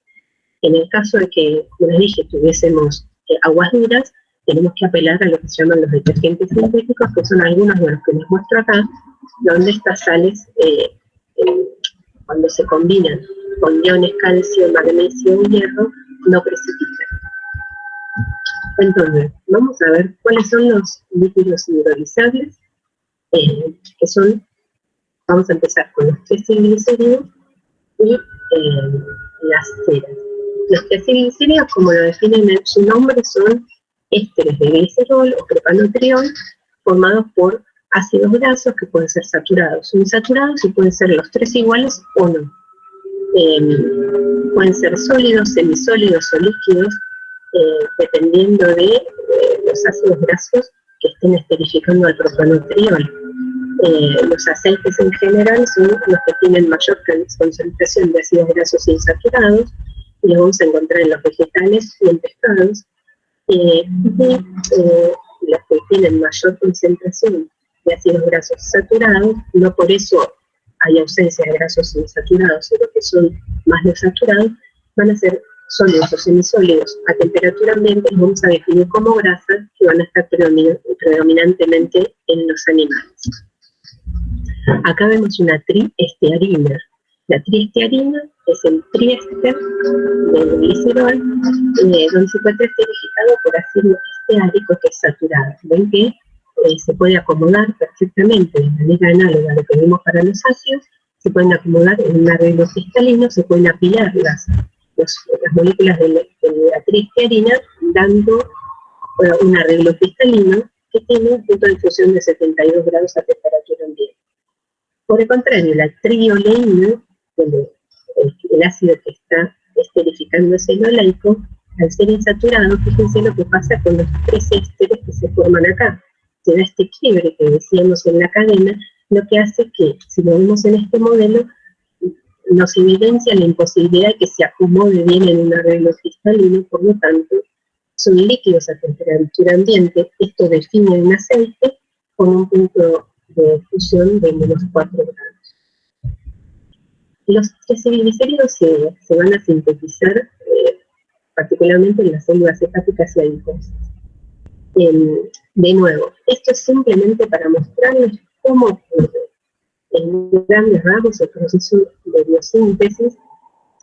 En el caso de que, como les dije, tuviésemos aguas duras, tenemos que apelar a lo que se llaman los detergentes sintéticos, que son algunos de los que les muestro acá, donde estas sales, cuando se combinan con iones calcio, magnesio y hierro, no precipitan. Entonces, vamos a ver cuáles son los líquidos hidrolizables, que son, vamos a empezar con los triglicéridos y las ceras. Los triglicéridos, como lo definen en su nombre, son ésteres de glicerol o propanotriol formados por ácidos grasos que pueden ser saturados o insaturados y pueden ser los tres iguales o no. Pueden ser sólidos, semisólidos o líquidos, dependiendo de los ácidos grasos que estén esterificando al propanotriol. Los aceites en general son los que tienen mayor concentración de ácidos grasos insaturados, y los vamos a encontrar en los vegetales y en pescados, y los que tienen mayor concentración de ácidos grasos saturados, no por eso hay ausencia de grasos insaturados, sino que son más los saturados, van a ser sólidos o semisólidos a temperatura ambiente, los vamos a definir como grasas que van a estar predominantemente en los animales. Acá vemos una triestearina. La triestearina es el triéster del glicerol, donde se encuentra esterificado por ácido esteárico que es saturado. Ven que se puede acomodar perfectamente de manera análoga a lo que vimos para los ácidos, se pueden acomodar en un arreglo cristalino, se pueden apilar las moléculas de la triestearina dando un arreglo cristalino que tiene un punto de fusión de 72 grados a temperatura ambiente. Por el contrario, la trioleína, el ácido que está esterificando ese enolaico, al ser insaturado, fíjense lo que pasa con los tres ésteres que se forman acá. Se da este quiebre que decíamos en la cadena, lo que hace que, si lo vemos en este modelo, nos evidencia la imposibilidad de que se acomode bien en un arreglo cristalino, por lo tanto, son líquidos a temperatura ambiente. Esto define un aceite con un punto de fusión de menos 4 grados. Los triglicéridos se van a sintetizar particularmente en las células hepáticas y adiposas. De nuevo, esto es simplemente para mostrarles cómo ocurre en grandes rasgos el proceso de biosíntesis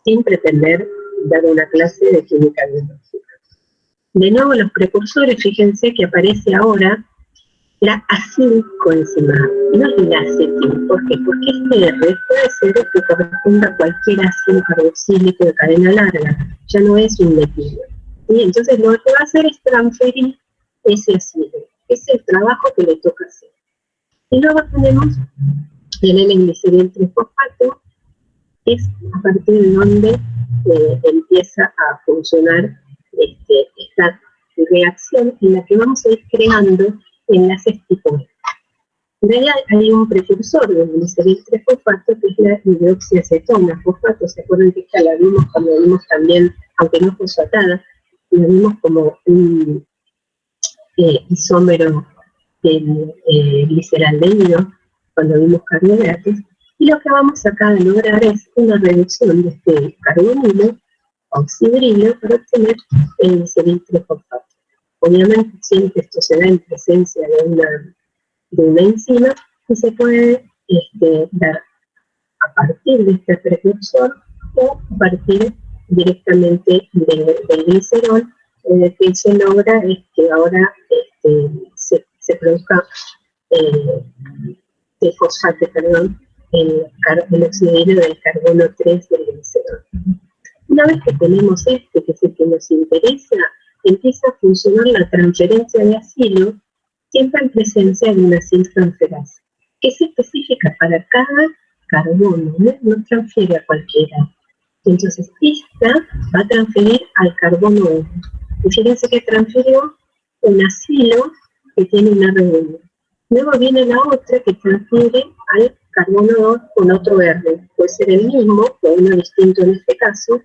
sin pretender dar una clase de química biológica. De nuevo, los precursores, fíjense que aparece ahora la acilcoenzima, no es la acetil. ¿Por qué? Porque este R puede ser que corresponda a cualquier ácido carboxílico de cadena larga, ya no es un metilo. ¿Sí? Entonces lo que va a hacer es transferir ese ácido. Es el trabajo que le toca hacer. Y luego tenemos el N-gliceril 3-fosfato, que es a partir de donde empieza a funcionar esta reacción en la que vamos a ir creando enlaces tipo E. En realidad hay un precursor del gliceril 3-fosfato que es la hidroxiacetona fosfato. ¿Se acuerdan que esta la vimos cuando vimos también, aunque no fosfatada, la vimos como un isómero del gliceraldehído cuando vimos carbohidratos? Y lo que vamos acá a lograr es una reducción de este carbonilo oxidrilo para obtener el gliceril 3-fosfato. Obviamente siempre esto se da en presencia de una enzima y se puede dar a partir de este precursor o a partir directamente del glicerol. Que se logra es que ahora se produzca de fosfato, el oxidrilo del carbono 3 del glicerol. Una vez que tenemos que es el que nos interesa, empieza a funcionar la transferencia de acilo, siempre en presencia de una aciltransferasa, que es específica para cada carbono, no transfiere a cualquiera. Entonces, esta va a transferir al carbono 1. Y fíjense que transfirió un acilo que tiene una R1. Luego viene la otra que transfiere al carbono 2 con otro R. Puede ser el mismo o uno distinto en este caso.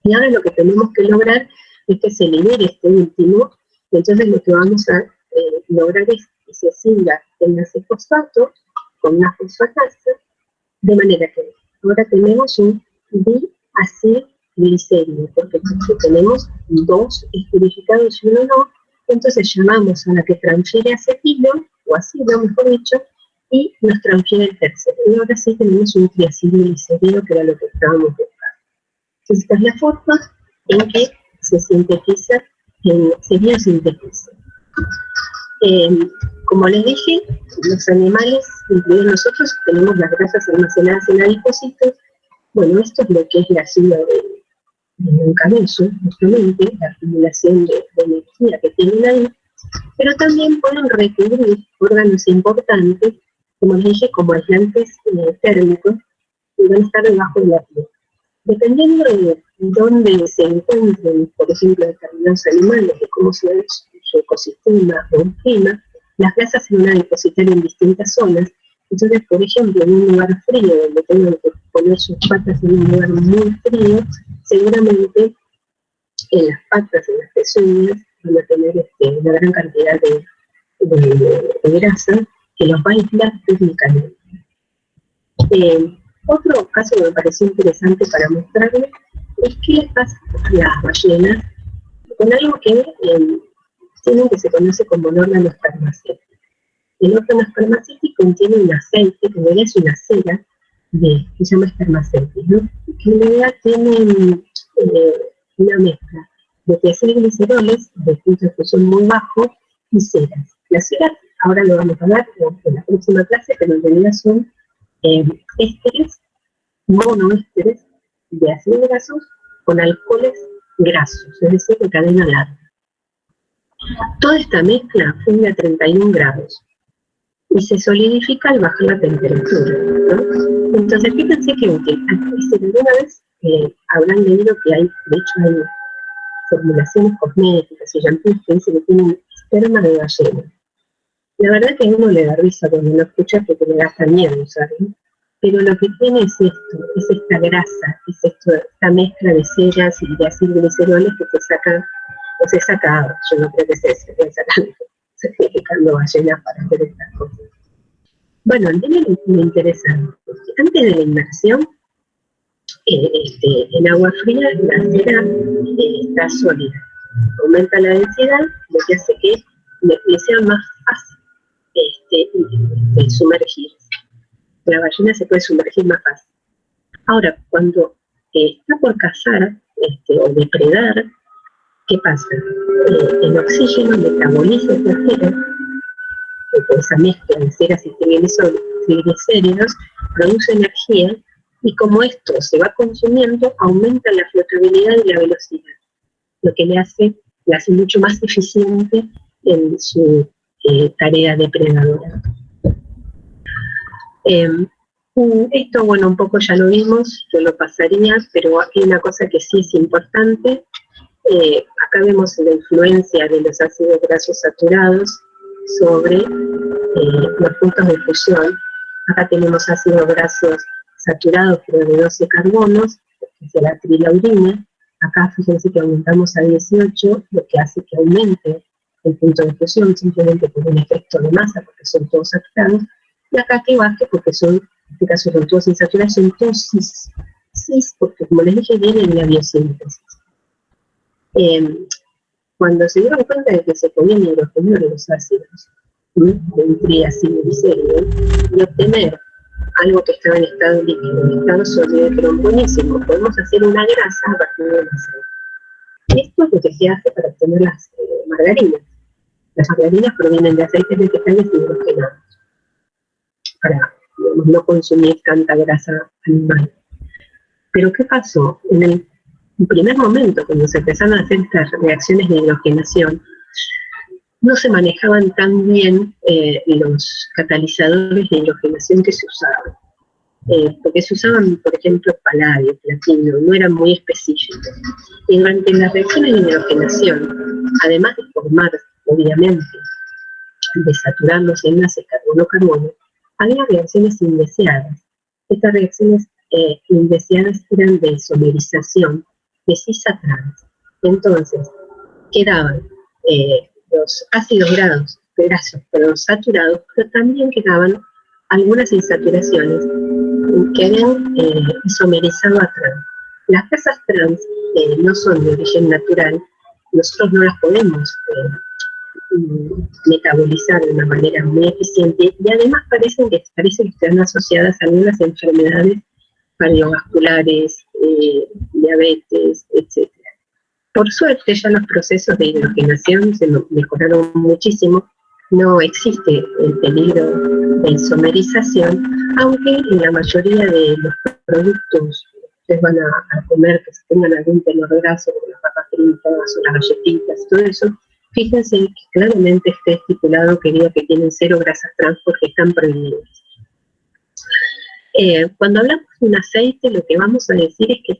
Y ahora lo que tenemos que lograr es que se libere este último. Entonces lo que vamos a lograr es que se siga el fosfato con una fosfatasa, de manera que ahora tenemos un diacilglicérido, porque tenemos dos estilificados y uno no. Entonces llamamos a la que transfiere acetilo, o acilo mejor dicho, y nos transfiere el tercero. Y ahora sí tenemos un triacilglicérido, que era lo que estábamos buscando. Entonces esta es la forma en que se sintetiza, se biosintetiza. Como les dije, los animales, incluidos nosotros, tenemos las grasas almacenadas en adipocitos. Bueno, esto es lo que es la célula de un cabello, justamente, la acumulación de energía que tienen ahí, pero también pueden recubrir órganos importantes, como les dije, como aislantes térmicos, y van a estar debajo de la piel. Dependiendo de dónde se encuentren, por ejemplo, determinados animales, de cómo sea su ecosistema o un clima, las grasas se van a depositar en distintas zonas. Entonces, por ejemplo, en un lugar frío, donde tengan que poner sus patas en un lugar muy frío, seguramente en las patas, en las pezuñas, van a tener una gran cantidad de grasa que los va a aislar técnicamente. Otro caso que me pareció interesante para mostrarles es qué les pasa a las ballenas con algo que tienen que se conoce como el órgano espermacético. El órgano espermacético contiene un aceite, que en realidad es una cera, que se llama espermacético, ¿no? Que en realidad tiene una mezcla de triacilgliceroles de punto de fusión muy bajo y ceras. Las ceras, ahora lo vamos a ver en la próxima clase, pero en realidad son ésteres, monoésteres de ácidos grasos con alcoholes grasos, es decir, de cadena larga. Toda esta mezcla funde a 31 grados y se solidifica al bajar la temperatura, ¿no? Entonces, fíjense qué útil. Si alguna vez habrán leído que hay, de hecho, hay formulaciones cosméticas y shampoos que dicen que tienen esperma de ballena. La verdad que a uno le da risa cuando lo escucha porque le da hasta miedo, ¿sabes? Pero lo que tiene es esto, es esta grasa, es esta mezcla de ceras y de acilgliceroles que se saca, yo no creo que se esté sacrificando ballenas para hacer estas cosas. Bueno, miren lo interesante, antes de la inmersión, en agua fría, la cera está sólida, aumenta la densidad, lo que hace que le sea más fácil sumergirse. La ballena se puede sumergir más fácil. Ahora, cuando está por cazar o depredar, ¿qué pasa? El oxígeno metaboliza esta cera, esa mezcla de ceras y triglicéridos produce energía, y como esto se va consumiendo, aumenta la flotabilidad y la velocidad, lo que le hace mucho más eficiente en su tarea depredadora. Esto, bueno, un poco ya lo vimos, yo lo pasaría, pero hay una cosa que sí es importante. Acá vemos la influencia de los ácidos grasos saturados sobre los puntos de fusión. Acá tenemos ácidos grasos saturados, pero de 12 carbonos, que es la trilaurina. Acá fíjense que aumentamos a 18, lo que hace que aumente el punto de fusión, simplemente por un efecto de masa, porque son todos saturados. Y acá que baje, porque son, en este caso son todos insaturados, son todos cis, porque como les dije, viene de la biosíntesis. Cuando se dieron cuenta de que se podían hidrogenar los ácidos, de un triacilglicérido, y obtener algo que estaba en estado líquido, en estado sólido, dijeron, buenísimo, podemos hacer una grasa a partir del aceite. Y esto es lo que se hace para obtener las margarinas. Las margarinas provienen de aceites vegetales hidrogenados, para, digamos, no consumir tanta grasa animal. Pero ¿qué pasó? En el primer momento, cuando se empezaron a hacer estas reacciones de hidrogenación, no se manejaban tan bien los catalizadores de hidrogenación que se usaban. Porque se usaban, por ejemplo, paladio, platino, no eran muy específicos. Y durante las reacciones de hidrogenación, además de formar, obviamente, de saturar los enlaces carbono-carbono, había reacciones indeseadas. Estas reacciones indeseadas eran de isomerización de cis trans. Entonces, quedaban los ácidos grasos, pero saturados, pero también quedaban algunas insaturaciones que habían isomerizado a trans. Las grasas trans no son de origen natural, nosotros no las podemos metabolizar de una manera muy eficiente y además parece que están asociadas a algunas enfermedades cardiovasculares, diabetes, etc. Por suerte ya los procesos de hidrogenación se mejoraron muchísimo, no existe el peligro de isomerización, aunque en la mayoría de los productos que ustedes van a comer que tengan algún tenor graso, como las papas fritas o las galletitas, todo eso, fíjense que claramente está estipulado que diga que tienen 0 grasas trans porque están prohibidas. Cuando hablamos de un aceite, lo que vamos a decir es que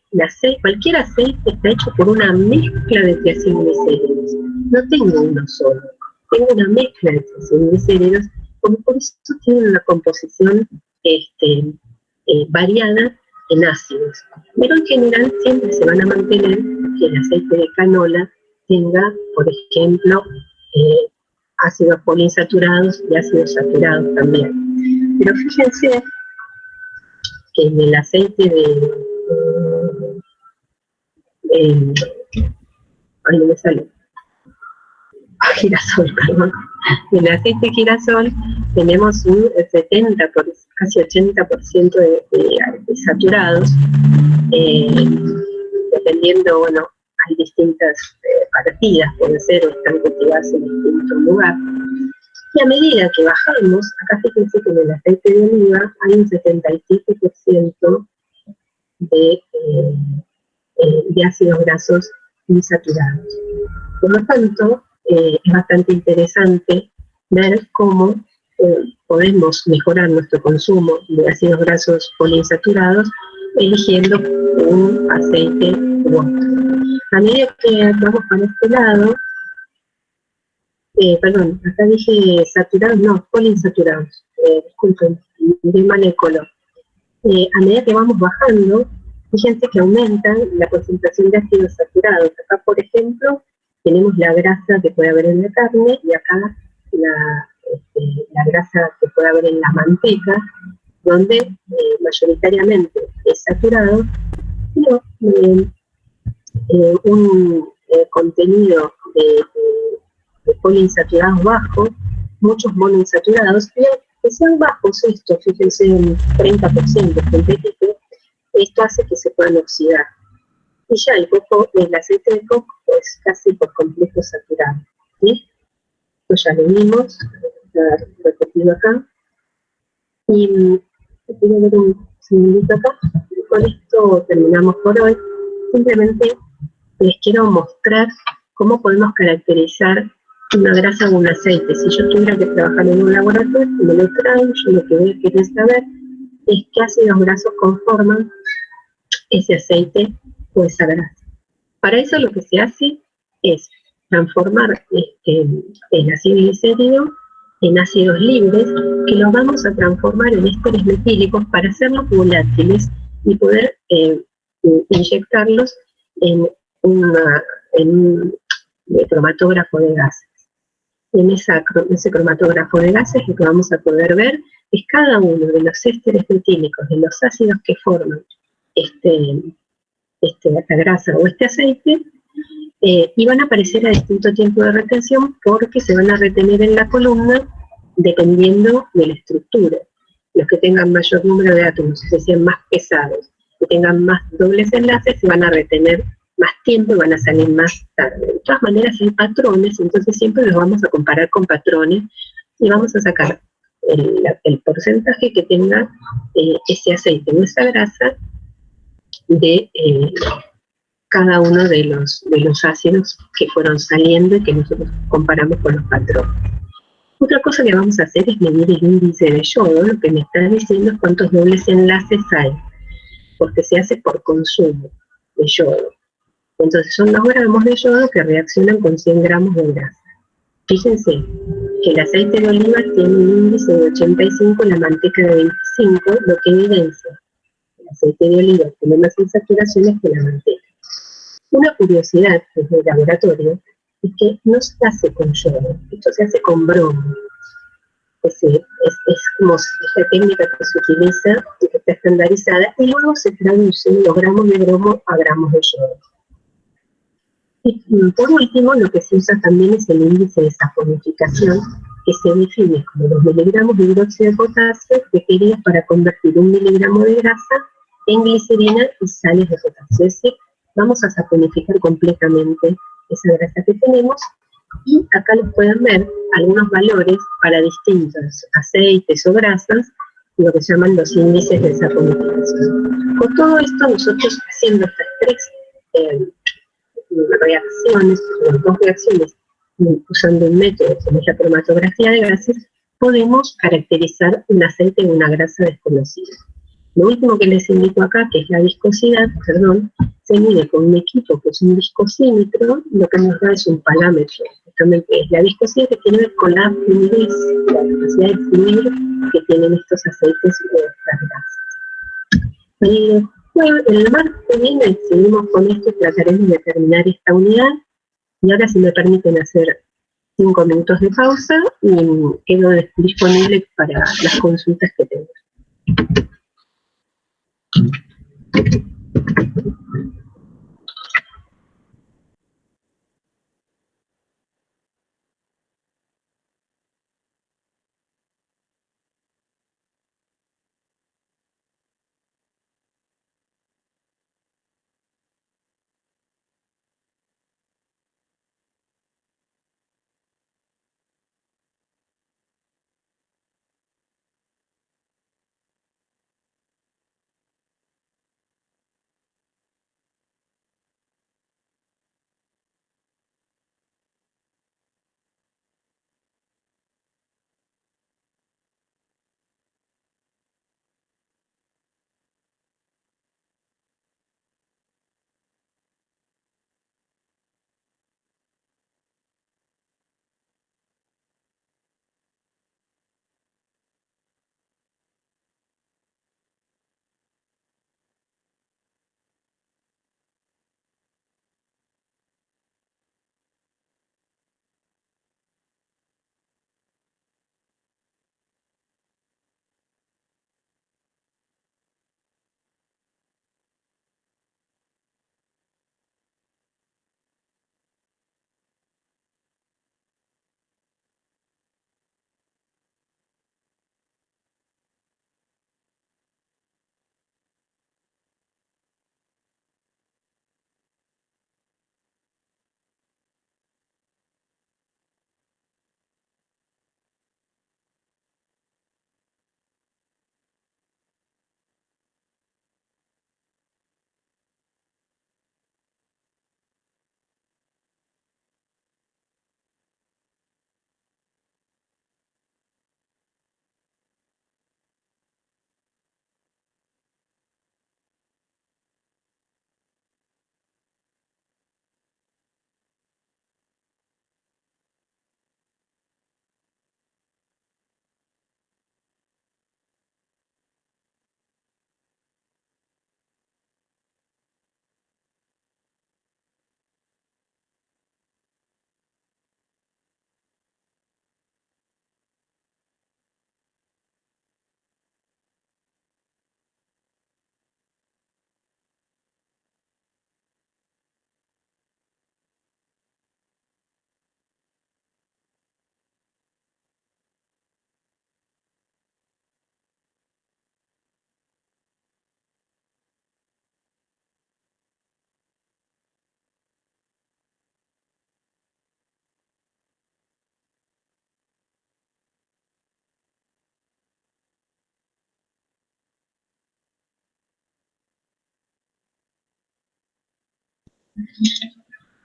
cualquier aceite está hecho por una mezcla de triacilglicéridos. No tengo uno solo, tengo una mezcla de triacilglicéridos, por eso tienen una composición variada en ácidos. Pero en general siempre se van a mantener que el aceite de canola tenga, por ejemplo, ácidos poliinsaturados y ácidos saturados también. Pero fíjense que en el aceite ay, no me sale, girasol, perdón. En el aceite de girasol tenemos un 70, casi 80% de saturados, dependiendo, bueno, hay distintas partidas, pueden ser, o están cultivadas en distintos lugares. Y a medida que bajamos, acá fíjense que en el aceite de oliva hay un 77% de ácidos grasos insaturados. Por lo tanto, es bastante interesante ver cómo podemos mejorar nuestro consumo de ácidos grasos poliinsaturados eligiendo un aceite u otro. A medida que vamos para este lado, perdón, acá dije saturados, no, poliinsaturados, disculpen, miré mal el color. A medida que vamos bajando, fíjense que aumentan la concentración de ácidos saturados. Acá, por ejemplo, tenemos la grasa que puede haber en la carne y acá la grasa que puede haber en la manteca, donde mayoritariamente es saturado, pero un contenido de poliinsaturados bajo, muchos monoinsaturados, que sean bajos estos, fíjense, un 30%, sintético, esto hace que se puedan oxidar. Y ya el aceite de coco es casi por completo saturado. ¿Sí? Esto ya lo vimos, está repetido acá. Y voy a ver un segundito acá. Con esto terminamos por hoy. Simplemente les quiero mostrar cómo podemos caracterizar una grasa o un aceite. Si yo tuviera que trabajar en un laboratorio, me lo traen, yo lo que voy a querer saber es qué ácidos grasos conforman ese aceite o esa grasa. Para eso lo que se hace es transformar el ácido glicérido en ácidos libres, que los vamos a transformar en ésteres metílicos para hacerlos volátiles y poder inyectarlos en un cromatógrafo de gases. En ese cromatógrafo de gases lo que vamos a poder ver es cada uno de los ésteres metílicos, de los ácidos que forman esta grasa o este aceite, y van a aparecer a distinto tiempo de retención porque se van a retener en la columna dependiendo de la estructura. Los que tengan mayor número de átomos, que sean más pesados, que tengan más dobles enlaces, se van a retener más tiempo y van a salir más tarde. De todas maneras hay patrones, entonces siempre los vamos a comparar con patrones y vamos a sacar el porcentaje que tenga ese aceite o esa grasa de cada uno de los ácidos que fueron saliendo y que nosotros comparamos con los patrones. Otra cosa que vamos a hacer es medir el índice de yodo. Lo que me está diciendo es cuántos dobles enlaces hay, porque se hace por consumo de yodo. Entonces son 2 gramos de yodo que reaccionan con 100 gramos de grasa. Fíjense, que el aceite de oliva tiene un índice de 85 y la manteca de 25, lo que evidencia que el aceite de oliva tiene más insaturaciones que la manteca. Una curiosidad desde el laboratorio es que no se hace con yodo, esto se hace con bromo. Es decir, es como esta técnica que se utiliza y que está estandarizada, y luego se traducen los gramos de bromo a gramos de yodo. Y por último, lo que se usa también es el índice de saponificación, que se define como los miligramos de hidróxido de potasio requeridos para convertir 1 miligramo de grasa en glicerina y sales de potasio. Es decir, vamos a saponificar completamente esa grasa que tenemos, y acá les pueden ver algunos valores para distintos aceites o grasas, lo que se llaman los índices de saponificación. Con todo esto, nosotros haciendo estas tres reacciones, dos reacciones, usando un método como es la cromatografía de gases, podemos caracterizar un aceite o una grasa desconocida. Lo último que les indico acá, que es la viscosidad, se mide con un equipo que es un viscosímetro, lo que nos da es un parámetro, justamente es la viscosidad, que tiene que ver con la fluidez, la capacidad de fluir que tienen estos aceites o estas grasas. El martes que viene seguimos con esto y trataremos de terminar esta unidad. Y ahora, si me permiten hacer 5 minutos de pausa, y quedo disponible para las consultas que tengan.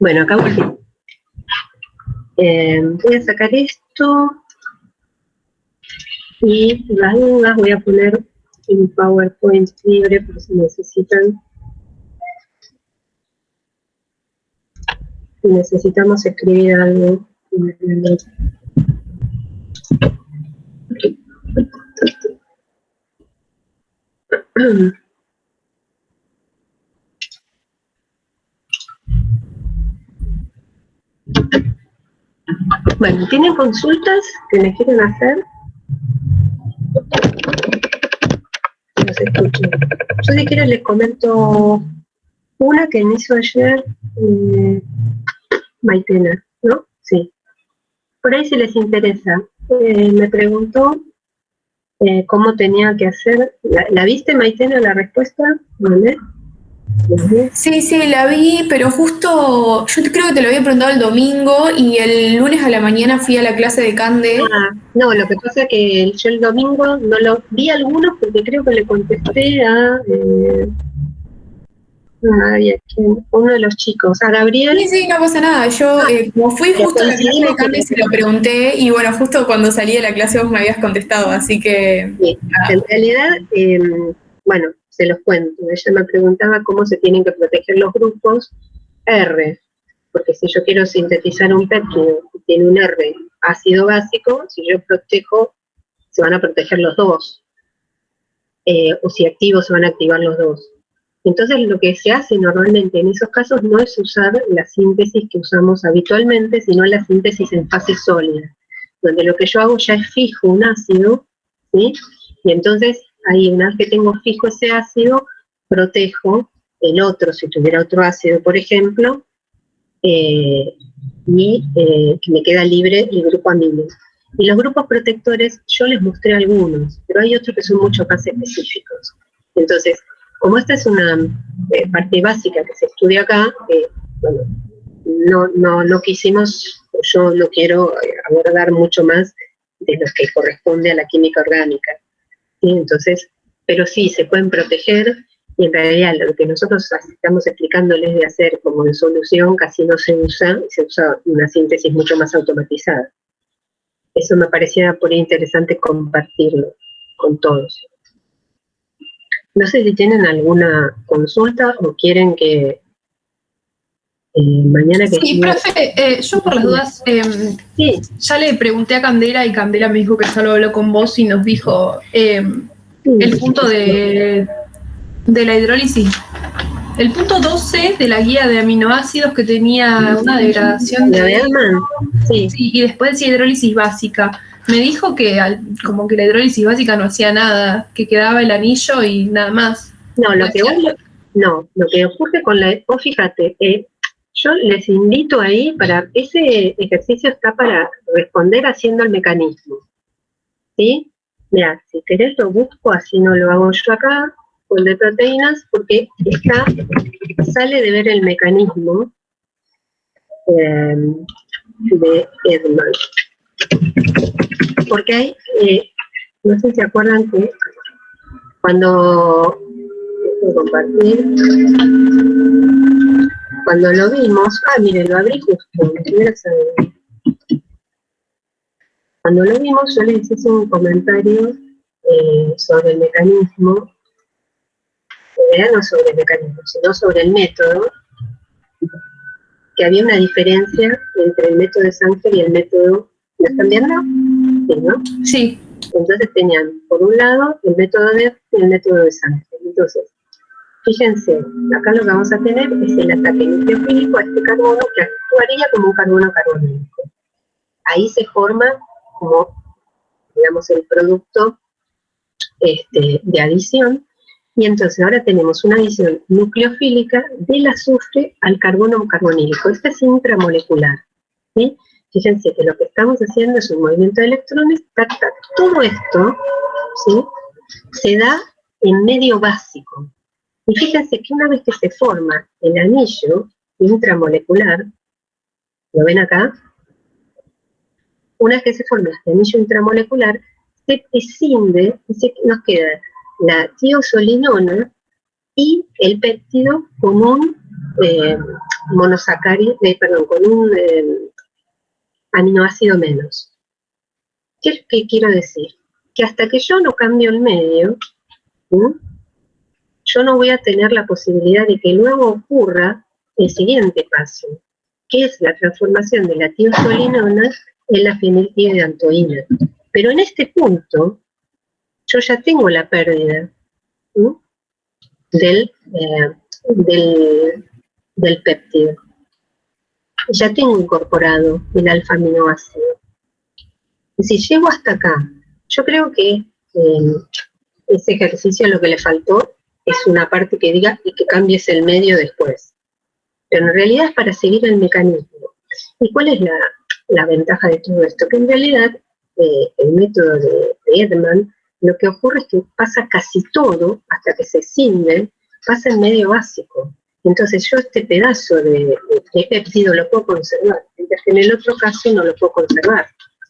Bueno, acá voy a sacar esto, y las dudas voy a poner en PowerPoint libre por si necesitan. Si necesitamos escribir algo. Bueno, ¿tienen consultas que me quieren hacer? No se escuchan. Yo si quieren les comento una que me hizo ayer Maitena, ¿no? Sí. Por ahí si les interesa. Me preguntó cómo tenía que hacer. ¿La viste, Maitena, la respuesta? ¿Vale? Sí, sí, la vi, pero justo, yo creo que te lo había preguntado el domingo y el lunes a la mañana fui a la clase de Cande. No, lo que pasa es que yo el domingo no lo vi algunos porque creo que le contesté a uno de los chicos, a Gabriel. Sí, sí, no pasa nada. Yo, como fui justo a la clase de Cande, se lo pregunté y bueno, justo cuando salí de la clase vos me habías contestado, así que... Sí, en realidad, bueno, se los cuento. Ella me preguntaba cómo se tienen que proteger los grupos R, porque si yo quiero sintetizar un péptido que tiene un R ácido básico, si yo protejo, se van a proteger los dos, o si activo, se van a activar los dos. Entonces lo que se hace normalmente en esos casos no es usar la síntesis que usamos habitualmente, sino la síntesis en fase sólida, donde lo que yo hago ya es fijo un ácido, ¿sí? Y entonces ahí una vez que tengo fijo ese ácido, protejo el otro, si tuviera otro ácido, por ejemplo, y que me queda libre el grupo amino. Y los grupos protectores, yo les mostré algunos, pero hay otros que son mucho más específicos. Entonces, como esta es una parte básica que se estudia acá, bueno, no quisimos, yo no quiero abordar mucho más de lo que corresponde a la química orgánica, ¿sí? Entonces, pero sí, se pueden proteger, y en realidad lo que nosotros estamos explicándoles de hacer como en solución casi no se usa una síntesis mucho más automatizada. Eso me parecía por ahí interesante compartirlo con todos. No sé si tienen alguna consulta o quieren que mañana que... Sí, profe, yo por las dudas, sí. Ya le pregunté a Candela y Candela me dijo que ya lo habló con vos y nos dijo el punto de la hidrólisis. El punto 12 de la guía de aminoácidos que tenía una degradación de... Sí. Sí, y después decía hidrólisis básica. Me dijo que como que la hidrólisis básica no hacía nada, que quedaba el anillo y nada más. No, lo que ocurre con la... Vos fíjate, yo les invito ahí para... Ese ejercicio está para responder haciendo el mecanismo, ¿sí? Mira, si querés lo busco, así no lo hago yo acá, con de proteínas, porque sale de ver el mecanismo de Edman. Porque hay, no sé si se acuerdan que cuando lo vimos, miren, lo abrí justo, cuando lo vimos yo les hice un comentario sobre el mecanismo, no sobre el mecanismo, sino sobre el método, que había una diferencia entre el método de Sanger y el método... ¿Lo están viendo? Sí, ¿no? Sí. Entonces tenían, por un lado, el método de y el método de Sanger. Entonces, fíjense, acá lo que vamos a tener es el ataque nucleofílico a este carbono que actuaría como un carbono carbonúnico. Ahí se forma como, digamos, el producto de adición, y entonces ahora tenemos una adición nucleofílica del azufre al carbono carbonílico. Este es intramolecular, ¿sí? Fíjense que lo que estamos haciendo es un movimiento de electrones, tac, tac. Todo esto, ¿sí?, se da en medio básico. Y fíjense que una vez que se forma el anillo intramolecular, ¿lo ven acá? Una vez que se forma este anillo intramolecular, se prescinde, nos queda la tiosolinona y el péptido con un con un aminoácido menos. ¿Qué quiero decir? Que hasta que yo no cambio el medio, yo no voy a tener la posibilidad de que luego ocurra el siguiente paso, que es la transformación de la tiosolinona en la feniltioidantoína. Pero en este punto, yo ya tengo la pérdida, del péptido. Ya tengo incorporado el alfa-aminoácido. Y si llego hasta acá, yo creo que ese ejercicio lo que le faltó es una parte que diga y que cambies el medio después. Pero en realidad es para seguir el mecanismo. ¿Y cuál es la ventaja de todo esto? Que en realidad el método de Edman, lo que ocurre es que pasa casi todo, hasta que se cinde, pasa en medio básico. Entonces yo este pedazo de péptido lo puedo conservar, mientras que en el otro caso no lo puedo conservar.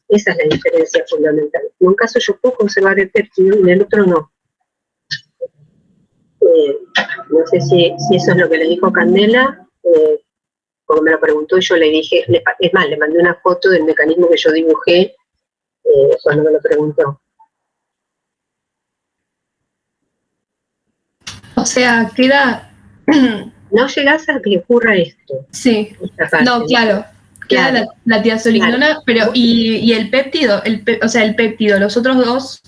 Esa es la diferencia fundamental. En un caso yo puedo conservar el péptido y en el otro no. No sé si eso es lo que le dijo Candela, como me lo preguntó y yo le dije, es más, le mandé una foto del mecanismo que yo dibujé cuando me lo preguntó. O sea, queda... No llegás a que ocurra esto. Sí, no, claro. Queda la tiazolinona, claro. Pero y el péptido, o sea, el péptido, los otros dos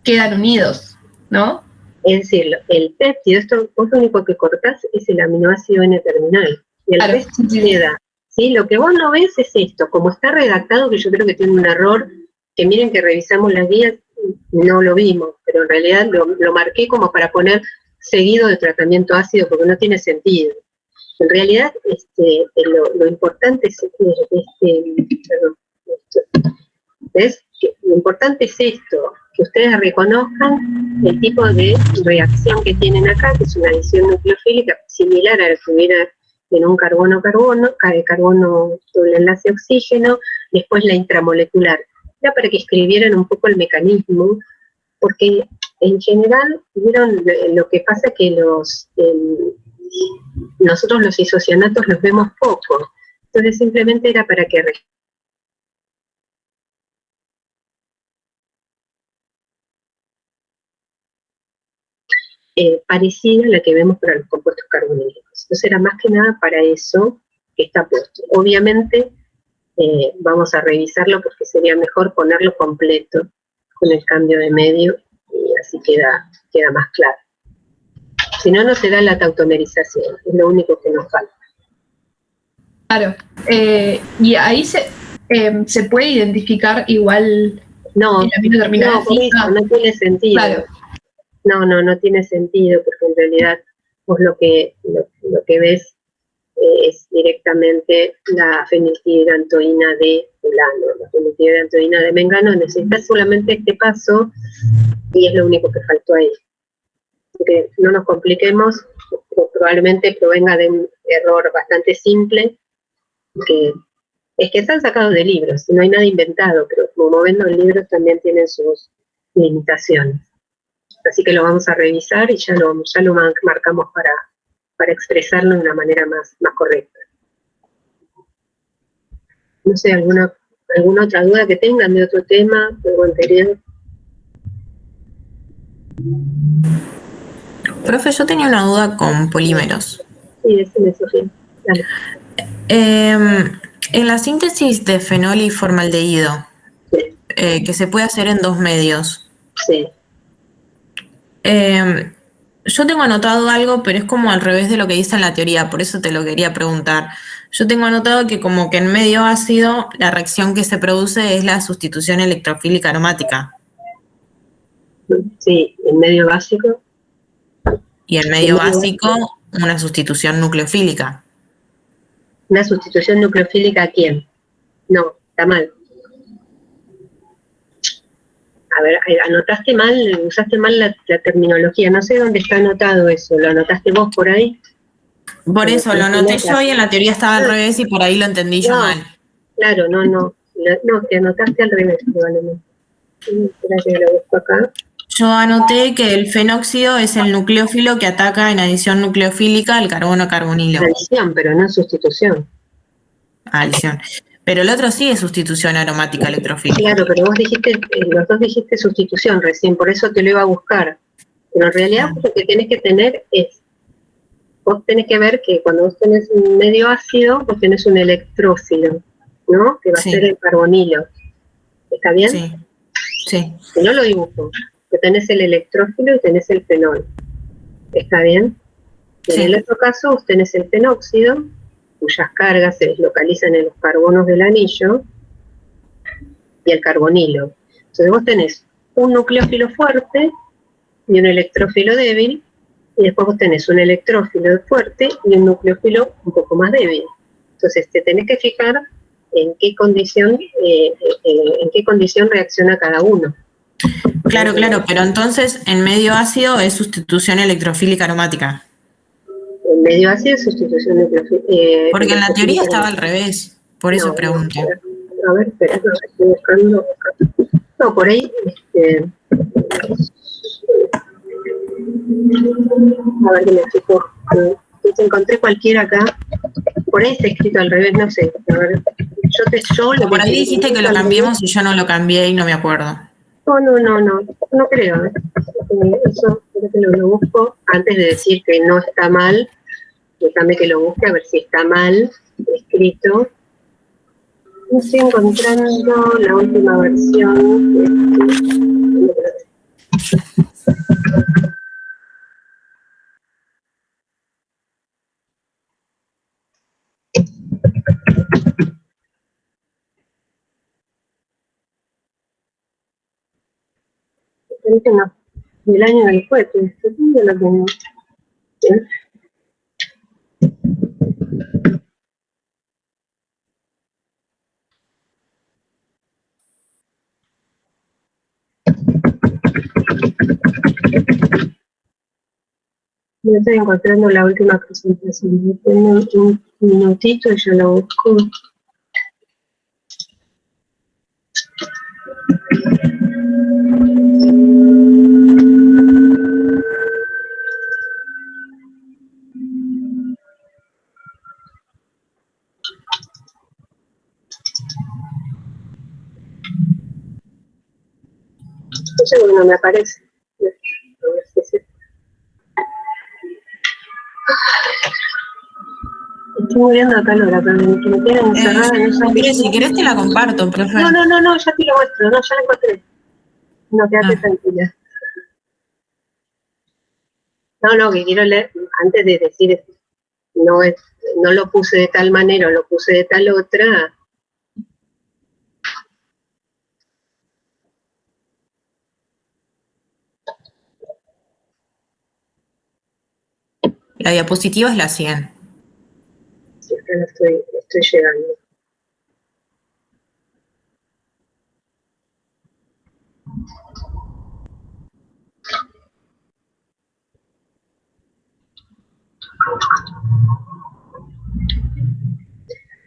quedan unidos, ¿no? Es decir, el péptido, esto vos lo único que cortás es el aminoácido N-terminal. Y el claro, resto queda. ¿Sí? Lo que vos no ves es esto, como está redactado, que yo creo que tiene un error, que miren que revisamos las guías, no lo vimos, pero en realidad lo marqué como para poner seguido de tratamiento ácido, porque no tiene sentido. En realidad, lo importante es lo importante es esto, que ustedes reconozcan el tipo de reacción que tienen acá, que es una adición nucleofílica similar a la que hubiera en un carbono-carbono, doble enlace oxígeno, después la intramolecular. Era para que escribieran un poco el mecanismo, porque en general, vieron lo que pasa que nosotros los isocianatos los vemos poco, entonces simplemente era para que parecida a la que vemos para los compuestos carbonílicos. Entonces era más que nada para eso que está puesto. Obviamente vamos a revisarlo porque sería mejor ponerlo completo con el cambio de medio y así queda más claro. Si no, no se da la tautomerización, es lo único que nos falta. Claro, y ahí se puede identificar igual no, el amino terminal. No tiene sentido. Claro. No tiene sentido, porque en realidad vos lo que ves es directamente la feniltidantoína de fulano, la feniltidantoína de mengano, necesitas solamente este paso y es lo único que faltó ahí. Porque no nos compliquemos, probablemente provenga de un error bastante simple, que es que están sacados de libros, no hay nada inventado, pero como ven los libros también tienen sus limitaciones. Así que lo vamos a revisar y ya lo marcamos para expresarlo de una manera más correcta. No sé, ¿alguna otra duda que tengan de otro tema, de algo anterior? Profe, yo tenía una duda con polímeros. Sí, decime, Sofía. Dale. En la síntesis de fenol y formaldehído, sí. Que se puede hacer en 2 medios. Sí. Yo tengo anotado algo, pero es como al revés de lo que dice en la teoría, por eso te lo quería preguntar. Yo tengo anotado que como que en medio ácido la reacción que se produce es la sustitución electrofílica aromática. Sí, en medio básico. Y en medio básico una sustitución nucleofílica. ¿Una sustitución nucleofílica a quién? No, está mal. A ver, anotaste mal, usaste mal la terminología, no sé dónde está anotado eso, ¿lo anotaste vos por ahí? Por eso, lo anoté yo y en la teoría estaba al revés y por ahí lo entendí yo mal. Claro, no, te anotaste al revés probablemente. Espera que lo busco acá. Yo anoté que el fenóxido es el nucleófilo que ataca en adición nucleofílica al carbono carbonilo. Adición, pero no sustitución. Adición. Pero el otro sí es sustitución aromática electrofílica. Claro, pero vos dijiste, los dos dijiste sustitución recién, por eso te lo iba a buscar. Pero en realidad lo que tenés que tener es, vos tenés que ver que cuando vos tenés un medio ácido, vos tenés un electrófilo, ¿no? Que va a ser el carbonilo. ¿Está bien? Sí. Si no lo dibujo, que tenés el electrófilo y tenés el fenol. ¿Está bien? Y en el otro caso, vos tenés el fenóxido, cuyas cargas se deslocalizan en los carbonos del anillo, y el carbonilo. Entonces vos tenés un nucleófilo fuerte y un electrófilo débil, y después vos tenés un electrófilo fuerte y un nucleófilo un poco más débil. Entonces te tenés que fijar en qué condición reacciona cada uno. Claro, pero entonces en medio ácido es sustitución electrofílica aromática. En medio ácido es sustitución electrofílica. Porque en la teoría estaba al revés, por eso pregunto. A ver, espera, estoy buscando. No, por ahí, a ver que me fijo. Te encontré cualquiera acá. Por ahí está escrito al revés, no sé. A ver, por ahí dijiste que lo cambiemos y yo no lo cambié y no me acuerdo. No creo. Eso creo que lo busco antes de decir que no está mal. Déjame que lo busque a ver si está mal escrito. No estoy encontrando la última versión. No, del año del cohete, yo lo tengo. ¿Sí? Yo estoy encontrando la última presentación. Tengo un minutito y yo lo busco. No sé, bueno, me aparece. A ver si es esto. Estoy muriendo de calor acá, que me tienen encerrada en esa. Si querés te la comparto, profe. No, ya te lo muestro, ya la encontré. No, quédate tranquila. No, que quiero leer, antes de decir, no lo puse de tal manera o lo puse de tal otra. La diapositiva es la 100. Sí, acá no estoy llegando.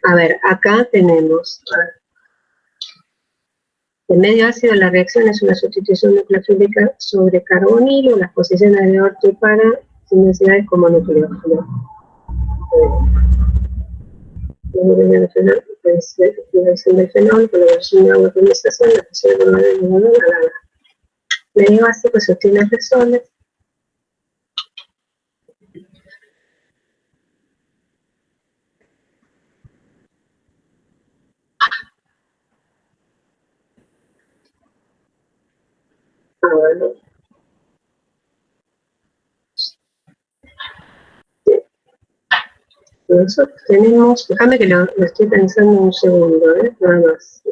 A ver, acá tenemos, en medio ácido la reacción es una sustitución nucleofílica sobre carbonilo, las posiciones de orto y para, sin densidades como nucleófilo. Liberación del fenol, coloración de agua, atomización, la fusión de madera y de medio ácido sostiene resoles. Bueno. Nosotros tenemos, déjame que lo estoy pensando un segundo, nada más.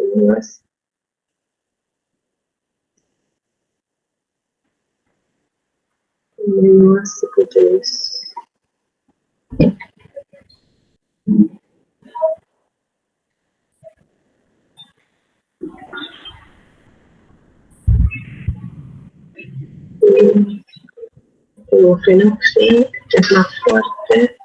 No sé qué es. Tengo fenoxi, que es más fuerte.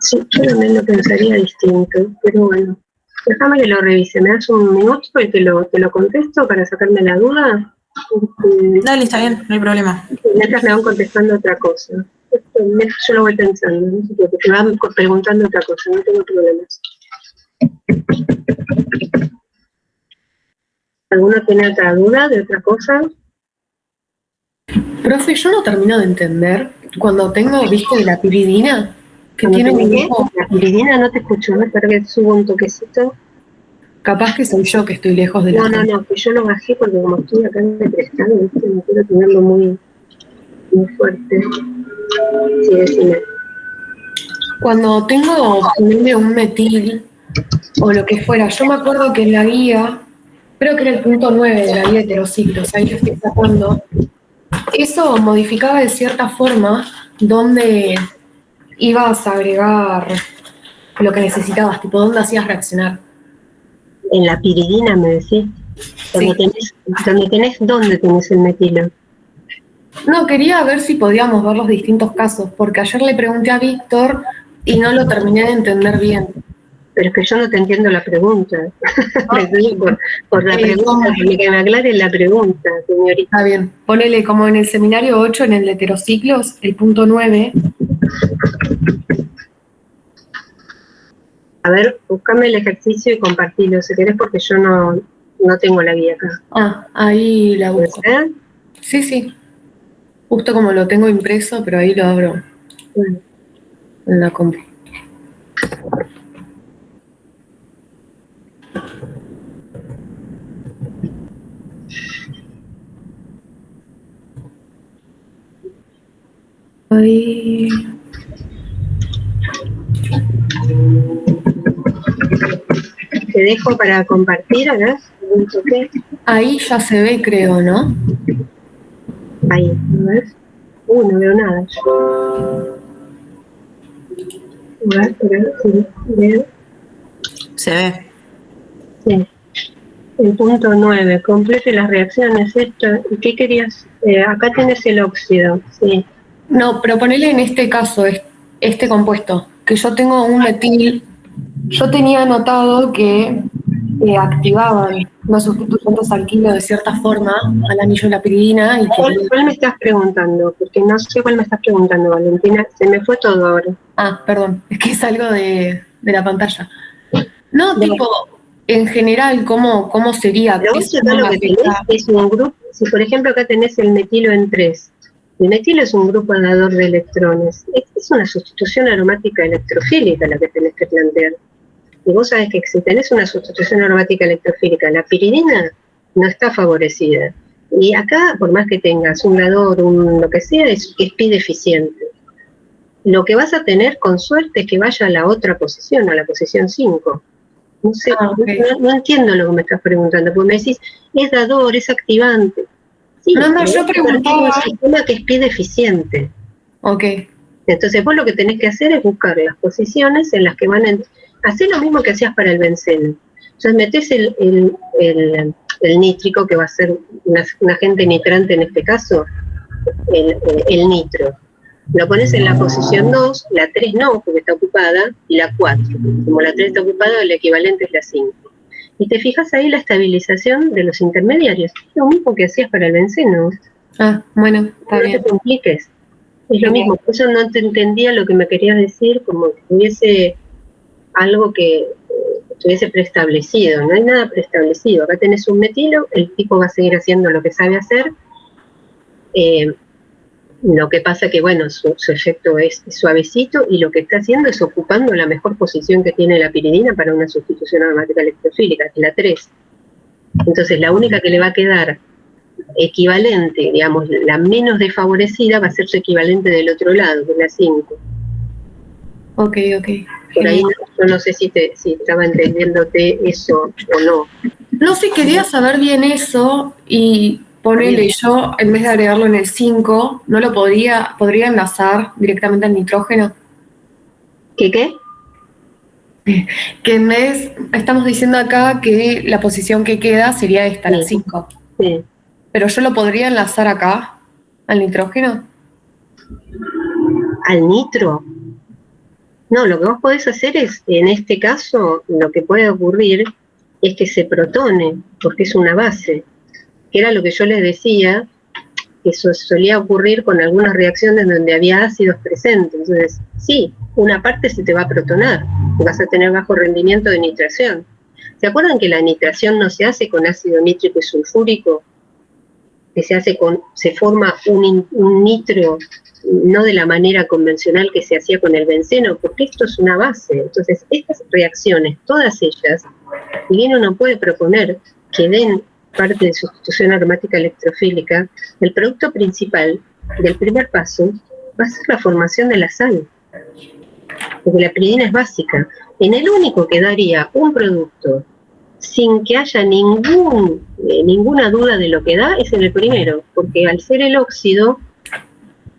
Sí, yo también lo pensaría distinto, pero bueno. Déjame que lo revise, ¿me das un minuto y te lo contesto para sacarme la duda? Dale, está bien, no hay problema. Mientras me van contestando otra cosa. Yo lo voy pensando, no sé por qué, me van preguntando otra cosa, no tengo problemas. ¿Alguno tiene otra duda de otra cosa? Profe, yo no termino de entender. Cuando tengo, viste, la piridina, que tiene un grupo. La piridina no te escucho, ¿no? Espera que subo un toquecito. Capaz que soy yo que estoy lejos de la No, que yo lo bajé porque como estoy acá de prestado, ¿viste? No quiero tenerlo muy fuerte. Sí, decime. Cuando tengo ponerle un metil o lo que fuera, yo me acuerdo que en la guía, creo que era el punto 9 de la guía de heterociclos, ahí lo estoy sacando, eso modificaba de cierta forma donde ibas a agregar lo que necesitabas, tipo dónde hacías reaccionar. En la piridina, me decís. Donde tenés, ¿dónde tenés el metilo? No, quería ver si podíamos ver los distintos casos, porque ayer le pregunté a Víctor y no lo terminé de entender bien. Pero es que yo no te entiendo la pregunta. por la pregunta, que me aclare la pregunta, señorita. Está bien. Ponele como en el seminario 8, en el de heterociclos, el punto 9. A ver, buscame el ejercicio y compartilo, si querés, porque yo no tengo la guía acá. Ah, ahí la busco. ¿Puede ser? Sí. Justo como lo tengo impreso, pero ahí lo abro en la compu. Ahí. Te dejo para compartir, ¿verdad? Ahí ya se ve, creo, ¿no? Ahí, a ver. No veo nada. A ver, sí, veo. Se ve. Sí. El punto 9, complete las reacciones. ¿Qué querías? Acá tienes el óxido, sí. No, pero ponele en este caso, este compuesto, que yo tengo un metil, yo tenía anotado que activaban los sustituyentes alquilo de cierta forma al anillo de la piridina. ¿Cuál me estás preguntando? Porque no sé cuál me estás preguntando, Valentina. Se me fue todo ahora. Ah, perdón, es que es algo de la pantalla. No, tipo, en general, ¿cómo sería? Pero vos acá lo que tenés es un grupo. Si por ejemplo acá tenés el metilo en 3, el metilo es un grupo dador de electrones. Es una sustitución aromática electrofílica la que tenés que plantear. Y vos sabés que si tenés una sustitución aromática electrofílica, la piridina no está favorecida. Y acá, por más que tengas un dador, lo que sea, es pi deficiente. Lo que vas a tener con suerte es que vaya a la otra posición, a la posición 5. No sé, no entiendo lo que me estás preguntando, porque me decís, es dador, es activante. Sí, no, yo preguntaba... un sistema que es pi deficiente. Ok. Entonces vos lo que tenés que hacer es buscar las posiciones en las que van a... Hacer lo mismo que hacías para el benceno. Entonces metés el nítrico, que va a ser un agente nitrante en este caso, el nitro. Lo pones en la posición 2, la 3 no, porque está ocupada, y la 4. Como la 3 está ocupada, el equivalente es la 5. Y te fijas ahí la estabilización de los intermediarios. Es lo mismo que hacías para el benceno. Ah, bueno, está bien. No te compliques. Es lo mismo, por eso no te entendía lo que me querías decir, como que hubiese algo que estuviese preestablecido. No hay nada preestablecido. Acá tenés un metilo, el tipo va a seguir haciendo lo que sabe hacer. Lo que pasa que, bueno, su efecto es suavecito y lo que está haciendo es ocupando la mejor posición que tiene la piridina para una sustitución aromática electrofílica, que es la 3. Entonces, la única que le va a quedar equivalente, digamos, la menos desfavorecida, va a ser su equivalente del otro lado, que es la 5. Ok. Por ahí yo no sé si estaba entendiéndote eso o no. No sé, quería saber bien eso y ponele yo, en vez de agregarlo en el 5, ¿no lo podría enlazar directamente al nitrógeno? ¿Qué? Que en vez, estamos diciendo acá que la posición que queda sería esta, la 5. Sí. Pero yo lo podría enlazar acá, al nitrógeno. ¿Al nitro? No, lo que vos podés hacer es, en este caso, lo que puede ocurrir es que se protone, porque es una base, que era lo que yo les decía, que eso solía ocurrir con algunas reacciones donde había ácidos presentes. Entonces, sí, una parte se te va a protonar, y vas a tener bajo rendimiento de nitración. ¿Se acuerdan que la nitración no se hace con ácido nítrico y sulfúrico? Que se forma un nitro, no de la manera convencional que se hacía con el benceno, porque esto es una base. Entonces, estas reacciones, todas ellas, y bien uno puede proponer que den parte de sustitución aromática electrofílica, el producto principal del primer paso va a ser la formación de la sal, porque la piridina es básica. En el único que daría un producto sin que haya ninguna duda de lo que da es en el primero, porque al ser el óxido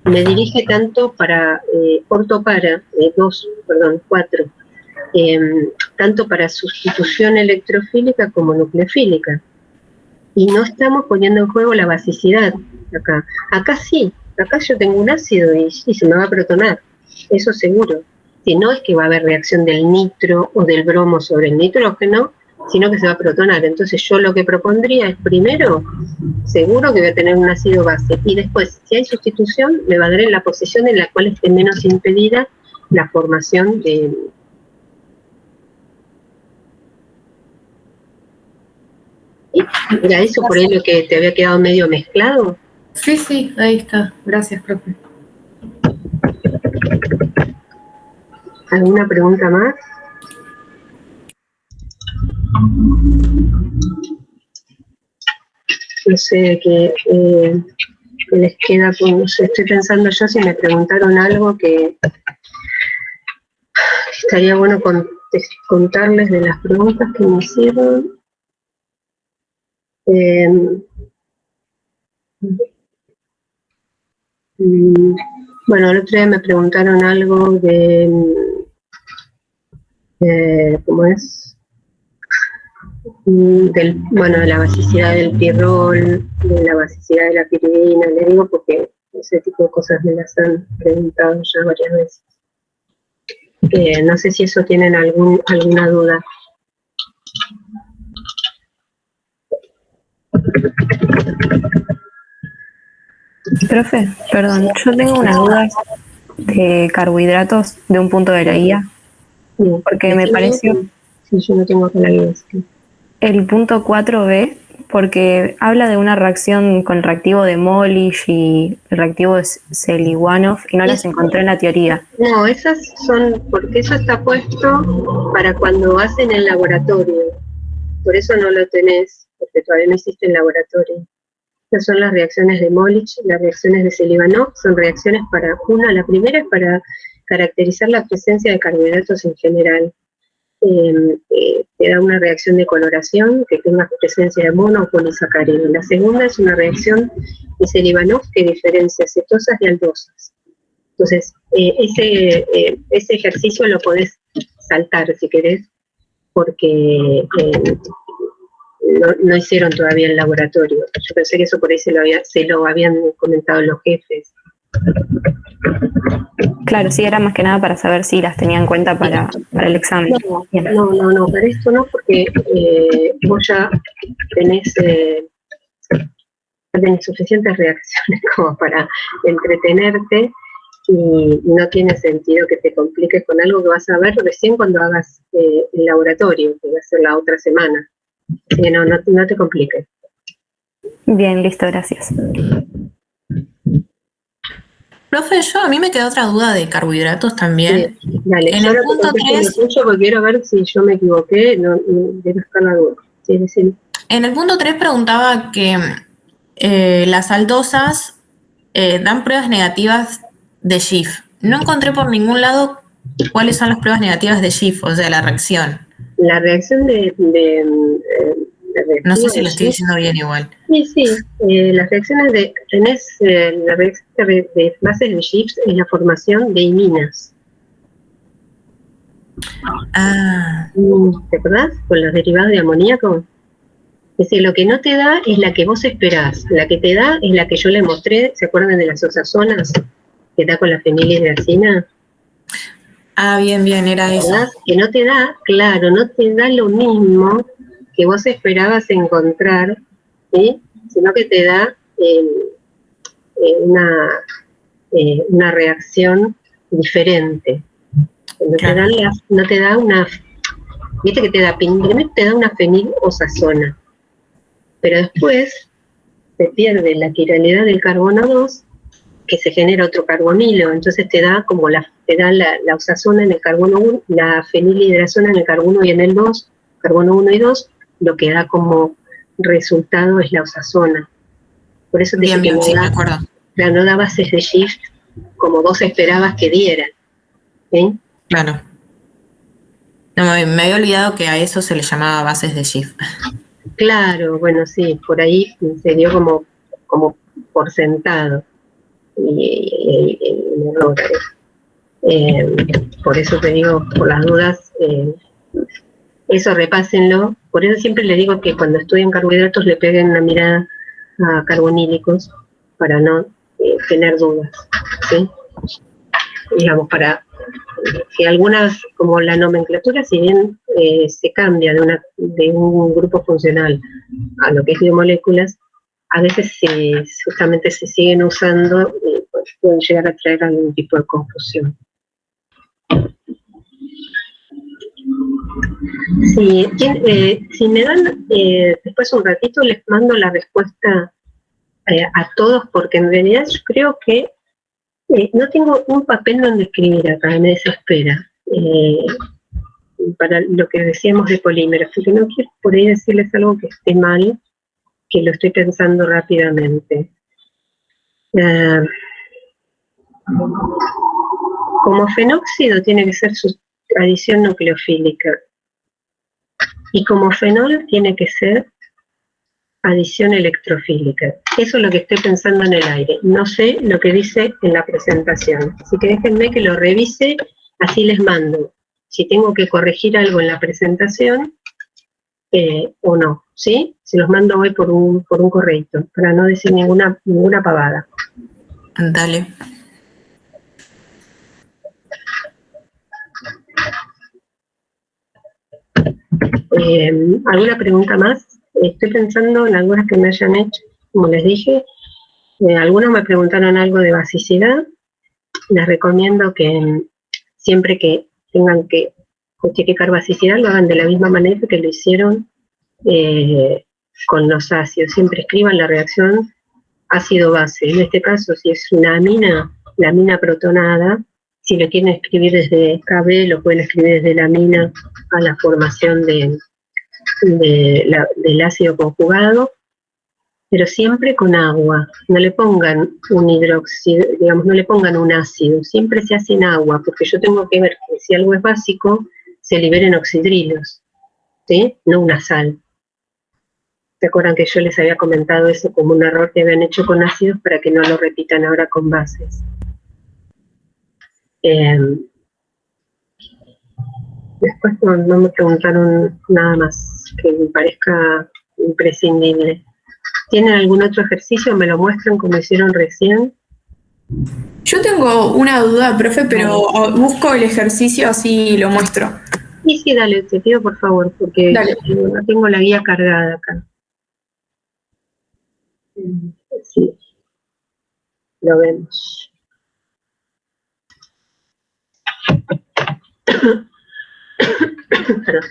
me dirige tanto para ortopara, 4, tanto para sustitución electrofílica como nucleofílica. Y no estamos poniendo en juego la basicidad acá. Acá sí, acá yo tengo un ácido y se me va a protonar, eso seguro. Si no es que va a haber reacción del nitro o del bromo sobre el nitrógeno, sino que se va a protonar. Entonces yo lo que propondría es, primero, seguro que voy a tener un ácido base, y después, si hay sustitución, me va a dar en la posición en la cual esté menos impedida la formación de... ¿Era eso por ahí lo que te había quedado medio mezclado? Sí, ahí está. Gracias, profe. ¿Alguna pregunta más? No sé qué les queda, no sé, estoy pensando yo si me preguntaron algo que estaría bueno contarles de las preguntas que me hicieron. Bueno, el otro día me preguntaron algo de ¿cómo es? De la basicidad del pirrol, de la basicidad de la piridina, le digo porque ese tipo de cosas me las han preguntado ya varias veces. No sé si eso tienen alguna duda. Profe, perdón, yo tengo unas dudas de carbohidratos de un punto de la guía, porque me pareció... Sí, yo no tengo acá la guía. El punto 4b, porque habla de una reacción con el reactivo de Molish y el reactivo de Seliwanov, y no las encontré en la teoría. No, esas son, porque eso está puesto para cuando hacen el laboratorio. Por eso no lo tenés, porque todavía no hiciste el laboratorio. Estas son las reacciones de Molish, las reacciones de Seliwanov, son reacciones la primera es para caracterizar la presencia de carbohidratos en general. Te da una reacción de coloración que tenga presencia de mono o polisacárido. La segunda es una reacción de Seliwanov que diferencia cetosas de aldosas. Entonces, ese ejercicio lo podés saltar si querés, porque no hicieron todavía el laboratorio. Yo pensé que eso por ahí se lo habían comentado los jefes. Claro, sí, era más que nada para saber si las tenía en cuenta para el examen. No, para esto no, porque vos ya tenés suficientes reacciones como para entretenerte, y no tiene sentido que te compliques con algo que vas a ver recién cuando hagas el laboratorio, que va a ser la otra semana. Así que no te compliques. Bien, listo, gracias. Profe, a mí me quedó otra duda de carbohidratos también. Sí, dale, en el punto 3, porque quiero ver si yo me equivoqué, no debe estar la duda. Sí, decime. En el punto 3 preguntaba que las aldosas dan pruebas negativas de Schiff. No encontré por ningún lado cuáles son las pruebas negativas de Schiff, o sea, la reacción. La reacción de no sé si lo estoy diciendo bien igual. Sí, las reacciones la reacción de bases de Schiff es la formación de iminas. ¿Te acordás? Con los derivados de amoníaco. Es decir, lo que no te da es la que vos esperás. La que te da es la que yo le mostré, ¿se acuerdan de las osazonas? Que da con la fenilhidracina. Bien, era eso. Que no te da, claro, no te da lo mismo que vos esperabas encontrar, ¿sí? Sino que te da una reacción diferente. No te da una, viste que primero te da una fenilosazona, pero después se pierde la quiralidad del carbono 2, que se genera otro carbonilo, entonces te da la osazona en el carbono 1, la fenilhidrazona en el carbono y en el 2, carbono 1 y 2, lo que da como resultado es la osazona. Por eso te dije que no da bases de Schiff como vos esperabas que diera. ¿Sí? Claro. No, me había olvidado que a eso se le llamaba bases de Schiff. Claro, bueno, sí, por ahí se dio como por sentado. Y error. Por eso te digo, por las dudas, eso repásenlo. Por eso siempre le digo que cuando estudian carbohidratos le peguen una mirada a carbonílicos para no tener dudas, ¿sí? Digamos, para que algunas, como la nomenclatura, si bien se cambia de un grupo funcional a lo que es biomoléculas, a veces justamente se siguen usando y pues, pueden llegar a traer algún tipo de confusión. Sí, si me dan después un ratito les mando la respuesta a todos, porque en realidad yo creo que no tengo un papel donde escribir acá, me desespera, para lo que decíamos de polímeros, porque no quiero por ahí decirles algo que esté mal, que lo estoy pensando rápidamente. Como fenóxido tiene que ser su adición nucleofílica, y como fenol tiene que ser adición electrofílica. Eso es lo que estoy pensando en el aire. No sé lo que dice en la presentación. Así que déjenme que lo revise, así les mando. Si tengo que corregir algo en la presentación o no, ¿sí? Se los mando hoy por un correito, para no decir ninguna pavada. Dale. ¿Alguna pregunta más? Estoy pensando en algunas que me hayan hecho, como les dije. Algunos me preguntaron algo de basicidad. Les recomiendo que siempre que tengan que justificar basicidad lo hagan de la misma manera que lo hicieron con los ácidos. Siempre escriban la reacción ácido-base. En este caso, si es una amina, la amina protonada, si lo quieren escribir desde KB, lo pueden escribir desde la amina a la formación del ácido conjugado, pero siempre con agua. No le pongan un hidróxido, digamos, no le pongan un ácido, siempre se hace en agua, porque yo tengo que ver que si algo es básico, se liberen oxidrilos, ¿sí? No una sal. ¿Se acuerdan que yo les había comentado eso como un error que habían hecho con ácidos para que no lo repitan ahora con bases? Después no me preguntaron nada más que me parezca imprescindible. ¿Tienen algún otro ejercicio? ¿Me lo muestran como hicieron recién? Yo tengo una duda, profe, pero busco el ejercicio así lo muestro. Sí, dale, te pido por favor, porque no tengo la guía cargada acá. Sí, lo vemos. Perdón.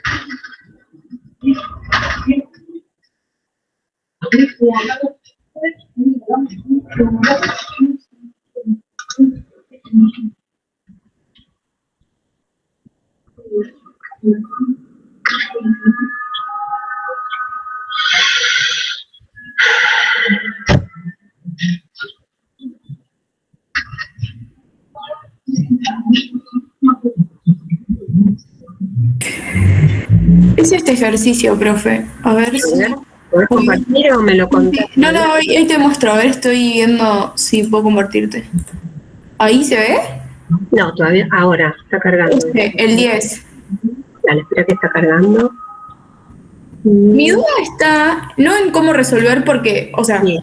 Es este ejercicio, profe. A ver si... ¿Puedes compartir o me lo contás? No, ahí te muestro. A ver, estoy viendo si puedo compartirte. ¿Ahí se ve? No, todavía, ahora, está cargando. El 10. Dale, espera que está cargando. Mi duda está no en cómo resolver porque, o sea, sí.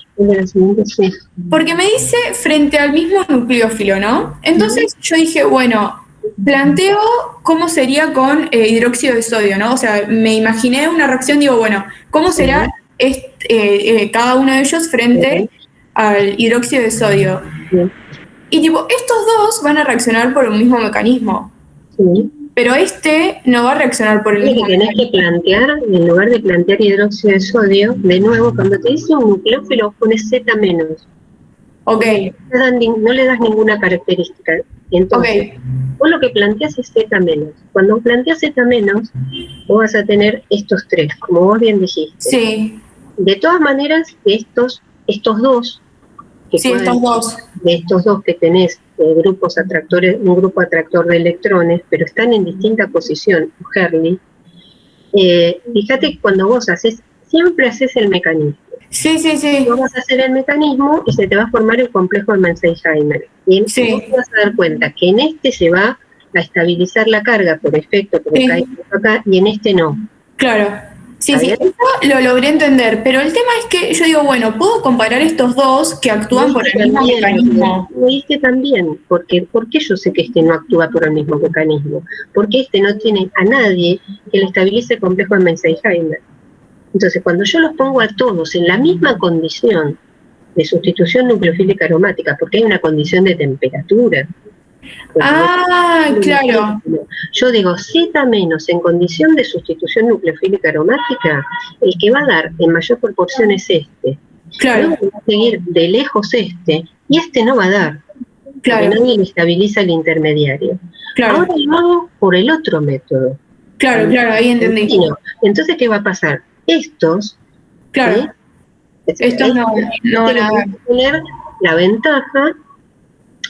Porque me dice frente al mismo nucleófilo, ¿no? Entonces yo dije, bueno, planteo cómo sería con hidróxido de sodio, ¿no? O sea, me imaginé una reacción, digo, bueno, ¿cómo será cada uno de ellos frente al hidróxido de sodio? Y tipo, estos dos van a reaccionar por un mismo mecanismo. Sí. Pero no va a reaccionar por el mismo mecanismo. Tenés que plantear, en lugar de plantear hidróxido de sodio, de nuevo, cuando te dice un nucleófilo, pones Z-. Ok. No le das ninguna característica. Entonces, vos lo que planteas es Z menos. Cuando planteas Z menos, vos vas a tener estos tres, como vos bien dijiste. Sí. De todas maneras, estos dos, que Sí, estos dos. de estos dos que tenés grupos atractores, un grupo atractor de electrones, pero están en distinta posición, Herli, fíjate que cuando vos siempre haces el mecanismo. Sí. Vos vas a hacer el mecanismo y se te va a formar el complejo de Mencey-Heimer. Y vos te vas a dar cuenta que en este se va a estabilizar la carga por efecto, porque cae acá, y en este no. Claro. Sí, eso lo logré entender, pero el tema es que yo digo, bueno, ¿puedo comparar estos dos que actúan por el mismo mecanismo? Y este también, ¿por qué yo sé que este no actúa por el mismo mecanismo? Porque este no tiene a nadie que le estabilice el complejo de Mencey-Heimer. Entonces, cuando yo los pongo a todos en la misma condición de sustitución nucleofílica aromática, porque hay una condición de temperatura. Claro. Yo digo Z menos en condición de sustitución nucleofílica aromática, el que va a dar en mayor proporción es este. Claro. Luego va a seguir de lejos este, y este no va a dar. Claro. Porque nadie estabiliza el intermediario. Claro. Ahora lo hago por el otro método. Claro, ahí entendí. Entonces, ¿qué va a pasar? Estos, claro, estos no van a tener la ventaja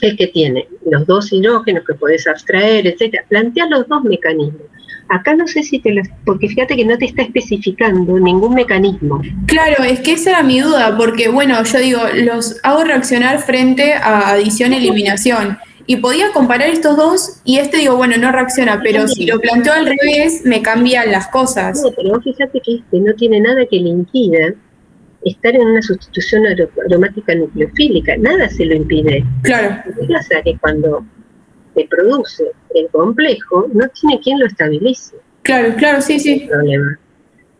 es que tiene los dos hidrógenos que podés abstraer, etcétera. Plantea los dos mecanismos. Acá no sé si porque fíjate que no te está especificando ningún mecanismo. Claro, es que esa era mi duda, porque bueno, yo digo, los hago reaccionar frente a adición-eliminación. Y podía comparar estos dos y digo, bueno, no reacciona, pero si lo planteo al revés, me cambian las cosas. No, pero fíjate que no tiene nada que le impida estar en una sustitución aromática nucleofílica, nada se lo impide. Claro. Lo que pasa es que cuando se produce el complejo, no tiene quien lo estabilice. Claro, sí. Problema.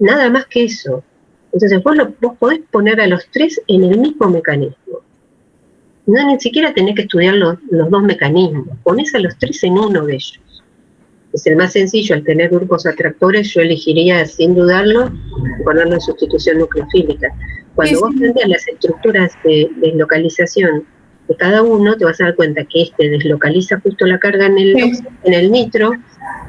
Nada más que eso. Entonces vos podés poner a los tres en el mismo mecanismo. No, ni siquiera tenés que estudiar los dos mecanismos. Ponés a los tres en uno de ellos. Es el más sencillo. Al tener grupos atractores, yo elegiría, sin dudarlo, ponerlo en sustitución nucleofílica. Cuando vos planteas las estructuras de deslocalización de cada uno, te vas a dar cuenta que este deslocaliza justo la carga en el nitro,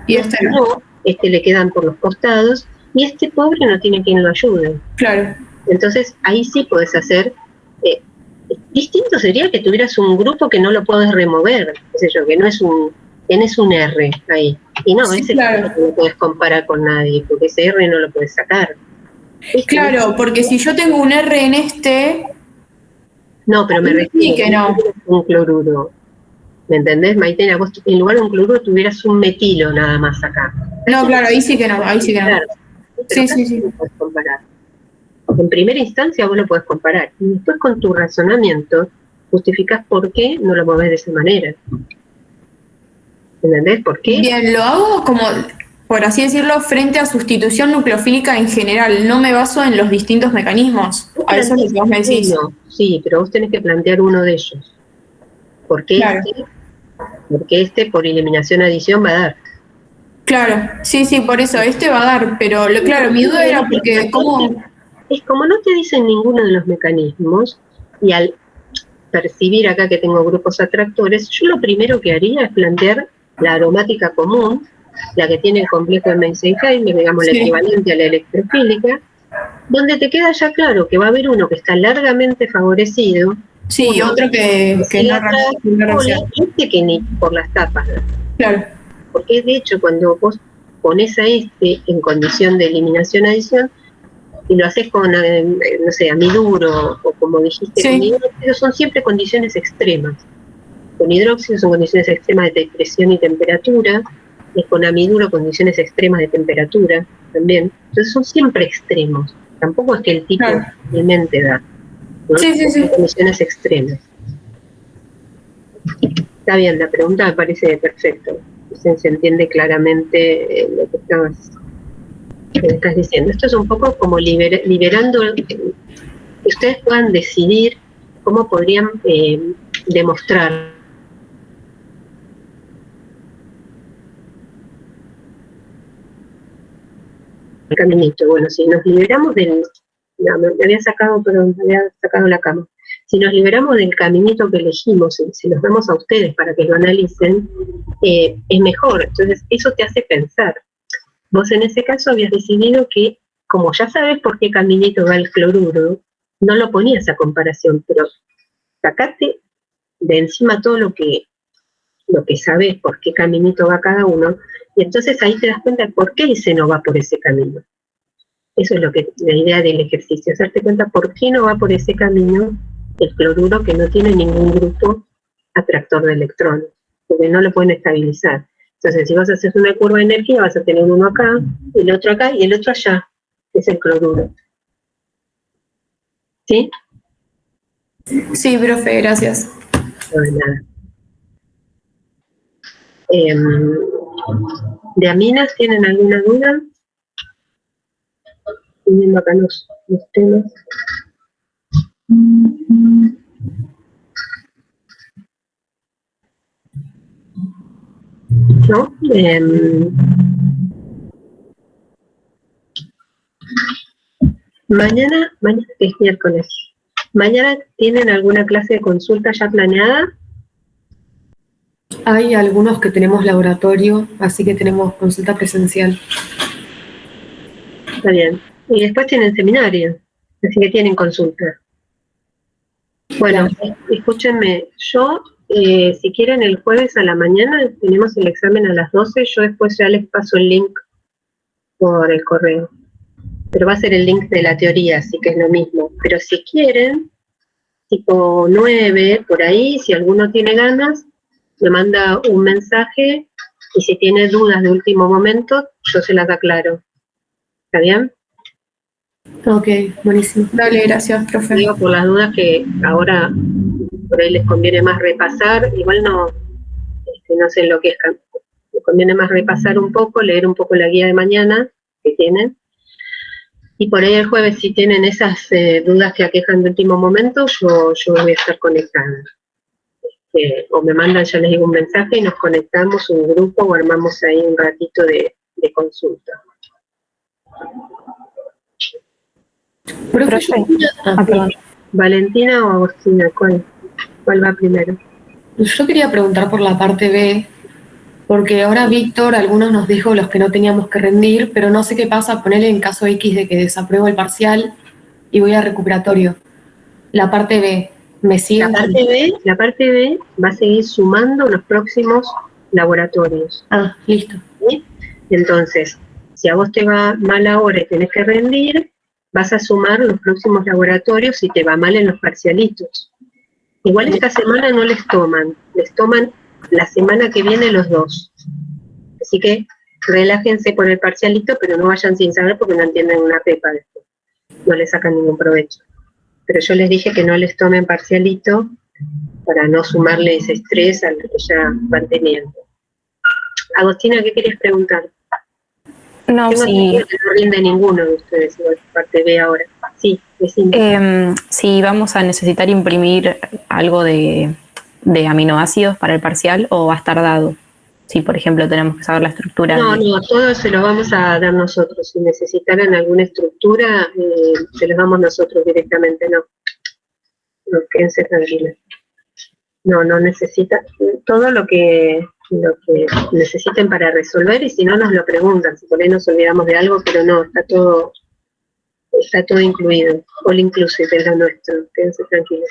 y este le quedan por los costados, y este pobre no tiene quien lo ayude. Claro. Entonces, ahí sí podés hacer... distinto sería que tuvieras un grupo que no lo podés remover, qué sé yo, que tenés un R ahí. Y no, ese no lo podés comparar con nadie, porque ese R no lo podés sacar. Claro, porque si yo tengo un R en este... No, pero me refiero que no. Un cloruro. ¿Me entendés, Maitena? Vos en lugar de un cloruro tuvieras un metilo nada más acá. No, claro, ahí sí que no. Sí. Lo podés comparar. En primera instancia vos lo podés comparar. Y después con tu razonamiento justificás por qué no lo movés de esa manera. ¿Entendés? ¿Por qué? Bien, lo hago como, por así decirlo, frente a sustitución nucleofílica en general. No me baso en los distintos mecanismos. A eso es lo que vos me decís. Sí, pero vos tenés que plantear uno de ellos. ¿Por qué porque por eliminación-adición va a dar? Claro, sí, por eso, va a dar, pero claro, mi duda era porque Es como no te dicen ninguno de los mecanismos, y al percibir acá que tengo grupos atractores, yo lo primero que haría es plantear la aromática común, la que tiene el complejo de Mencey-Heimer, digamos la equivalente a la electrofílica, donde te queda ya claro que va a haber uno que está largamente favorecido, y otro que no reacciona. Que ni por las tapas. Claro. Porque de hecho cuando vos pones a en condición de eliminación-adición, y lo haces con, no sé, amiduro, o como dijiste, con hidróxido, son siempre condiciones extremas. Con hidróxido son condiciones extremas de presión y temperatura, y con amiduro condiciones extremas de temperatura también. Entonces son siempre extremos. Tampoco es que el tipo realmente da, ¿no? Son condiciones extremas. Está bien, la pregunta me parece perfecta. Se entiende claramente lo que estás diciendo. Esto es un poco como liberando, que ustedes puedan decidir cómo podrían demostrar. El caminito. Bueno, si nos liberamos del... No, me había sacado la cama. Si nos liberamos del caminito que elegimos, si los damos a ustedes para que lo analicen, es mejor. Entonces, eso te hace pensar. Vos en ese caso habías decidido que, como ya sabes por qué caminito va el cloruro, no lo ponías a comparación, pero sacate de encima todo lo que sabes por qué caminito va cada uno, y entonces ahí te das cuenta de por qué ese no va por ese camino. Eso es la idea del ejercicio, hacerte cuenta por qué no va por ese camino el cloruro que no tiene ningún grupo atractor de electrones, porque no lo pueden estabilizar. Entonces, si vas a hacer una curva de energía, vas a tener uno acá, el otro acá y el otro allá, que es el cloruro. ¿Sí? Sí, profe, gracias. No, de nada. ¿De aminas tienen alguna duda? Estoy viendo acá los temas. ¿No? Mañana es miércoles. ¿Mañana tienen alguna clase de consulta ya planeada? Hay algunos que tenemos laboratorio, así que tenemos consulta presencial. Está bien. Y después tienen seminario, así que tienen consulta. Bueno, escúchenme, yo, si quieren el jueves a la mañana, tenemos el examen a las 12, yo después ya les paso el link por el correo. Pero va a ser el link de la teoría, así que es lo mismo. Pero si quieren, tipo 9, por ahí, si alguno tiene ganas, me manda un mensaje y si tiene dudas de último momento, yo se las aclaro. ¿Está bien? Ok, buenísimo. Dale, gracias, profe. Digo, por las dudas que ahora por ahí les conviene más repasar, igual no se enloquezcan, les conviene más repasar un poco, leer un poco la guía de mañana que tienen, y por ahí el jueves si tienen esas dudas que aquejan de último momento, yo voy a estar conectada. O me mandan, ya les digo, un mensaje y nos conectamos un grupo o armamos ahí un ratito de consulta. Profe, Perdón. ¿Valentina o Agostina? ¿Cuál va primero? yo quería preguntar por la parte B, porque ahora Víctor, algunos nos dijo los que no teníamos que rendir, pero no sé qué pasa, ponerle en caso X de que desapruebo el parcial y voy a recuperatorio. La parte B, ¿me siguen? La parte B va a seguir sumando los próximos laboratorios. Ah, listo. ¿Sí? Entonces, si a vos te va mal ahora y tenés que rendir, vas a sumar los próximos laboratorios y te va mal en los parcialitos. Igual esta semana no les toman la semana que viene los dos. Así que relájense por el parcialito, pero no vayan sin saber porque no entienden una pepa después. No les sacan ningún provecho. Pero yo les dije que no les tomen parcialito para no sumarle ese estrés al que ya van teniendo. Agostina, ¿qué querías preguntar? No, Tengo sí. que no rinde ninguno de ustedes, igual parte B ahora. Sí, Si vamos a necesitar imprimir algo de aminoácidos para el parcial o va a estar dado. Si, por ejemplo, tenemos que saber la estructura. No, todo se lo vamos a dar nosotros. Si necesitaran alguna estructura, se los damos nosotros directamente, no. No, quédense tranquilos. No necesita todo lo que necesiten para resolver, y si no nos lo preguntan, si por ahí nos olvidamos de algo, pero no, está todo incluido, all inclusive es lo nuestro, quédense tranquilos.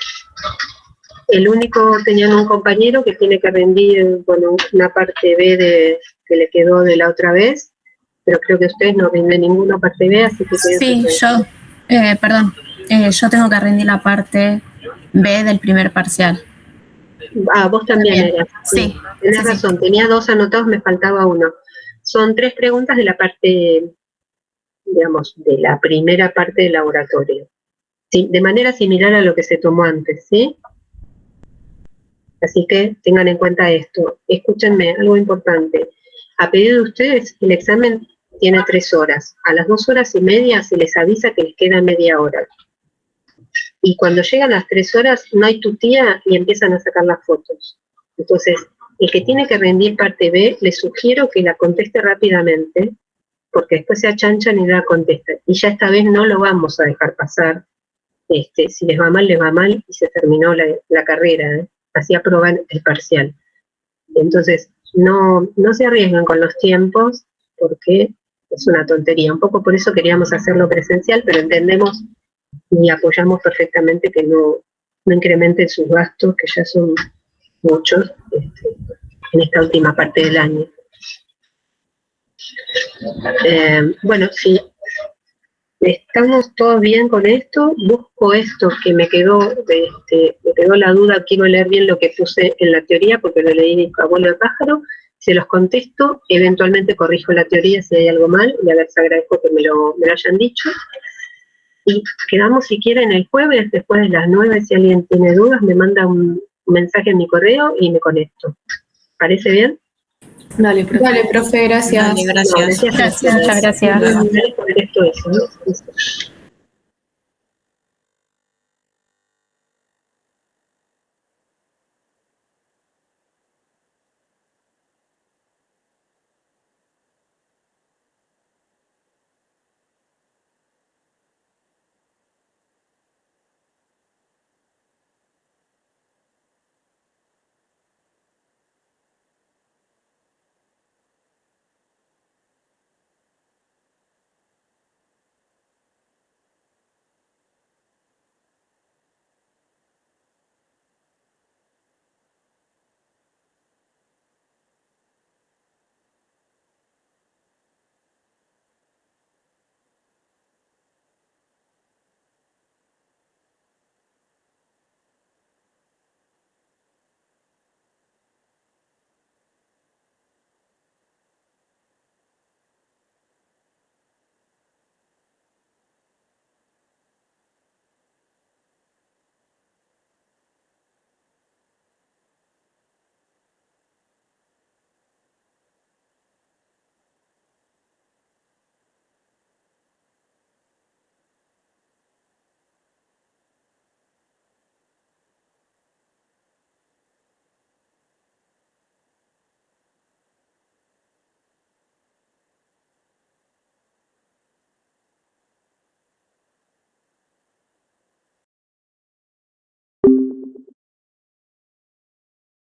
El único, tenían un compañero que tiene que rendir, bueno, una parte B que le quedó de la otra vez, pero creo que ustedes no rinden ninguna parte B, así que sí, yo tengo que rendir la parte B del primer parcial. Vos también eras. Sí. Tenés razón, sí. Tenía 2 anotados, me faltaba 1. Son 3 preguntas de la parte, digamos, de la primera parte del laboratorio. Sí, de manera similar a lo que se tomó antes, ¿sí? Así que tengan en cuenta esto. Escúchenme, algo importante. A pedido de ustedes, el examen tiene 3 horas. A las 2 horas y media se les avisa que les queda media hora. Y cuando llegan las 3 horas, no hay tutía y empiezan a sacar las fotos. Entonces, el que tiene que rendir parte B, le sugiero que la conteste rápidamente, porque después se achanchan y no la contestan. Y ya esta vez no lo vamos a dejar pasar, si les va mal y se terminó la carrera, ¿eh? Así aprueban el parcial. Entonces, no se arriesguen con los tiempos porque es una tontería. Un poco por eso queríamos hacerlo presencial, pero entendemos y apoyamos perfectamente que no incrementen sus gastos, que ya son muchos en esta última parte del año. Bueno, si estamos todos bien con esto, busco esto que me quedó la duda, quiero leer bien lo que puse en la teoría porque lo leí de abuelo de pájaro, se los contesto, eventualmente corrijo la teoría si hay algo mal, y a ver, se agradezco que me lo hayan dicho. Y quedamos, si quieren, el jueves, después de las 9, si alguien tiene dudas, me manda un mensaje en mi correo y me conecto. ¿Parece bien? Dale, profe, gracias. Dale, gracias. No, gracias. Muchas gracias. Por esto eso, ¿no?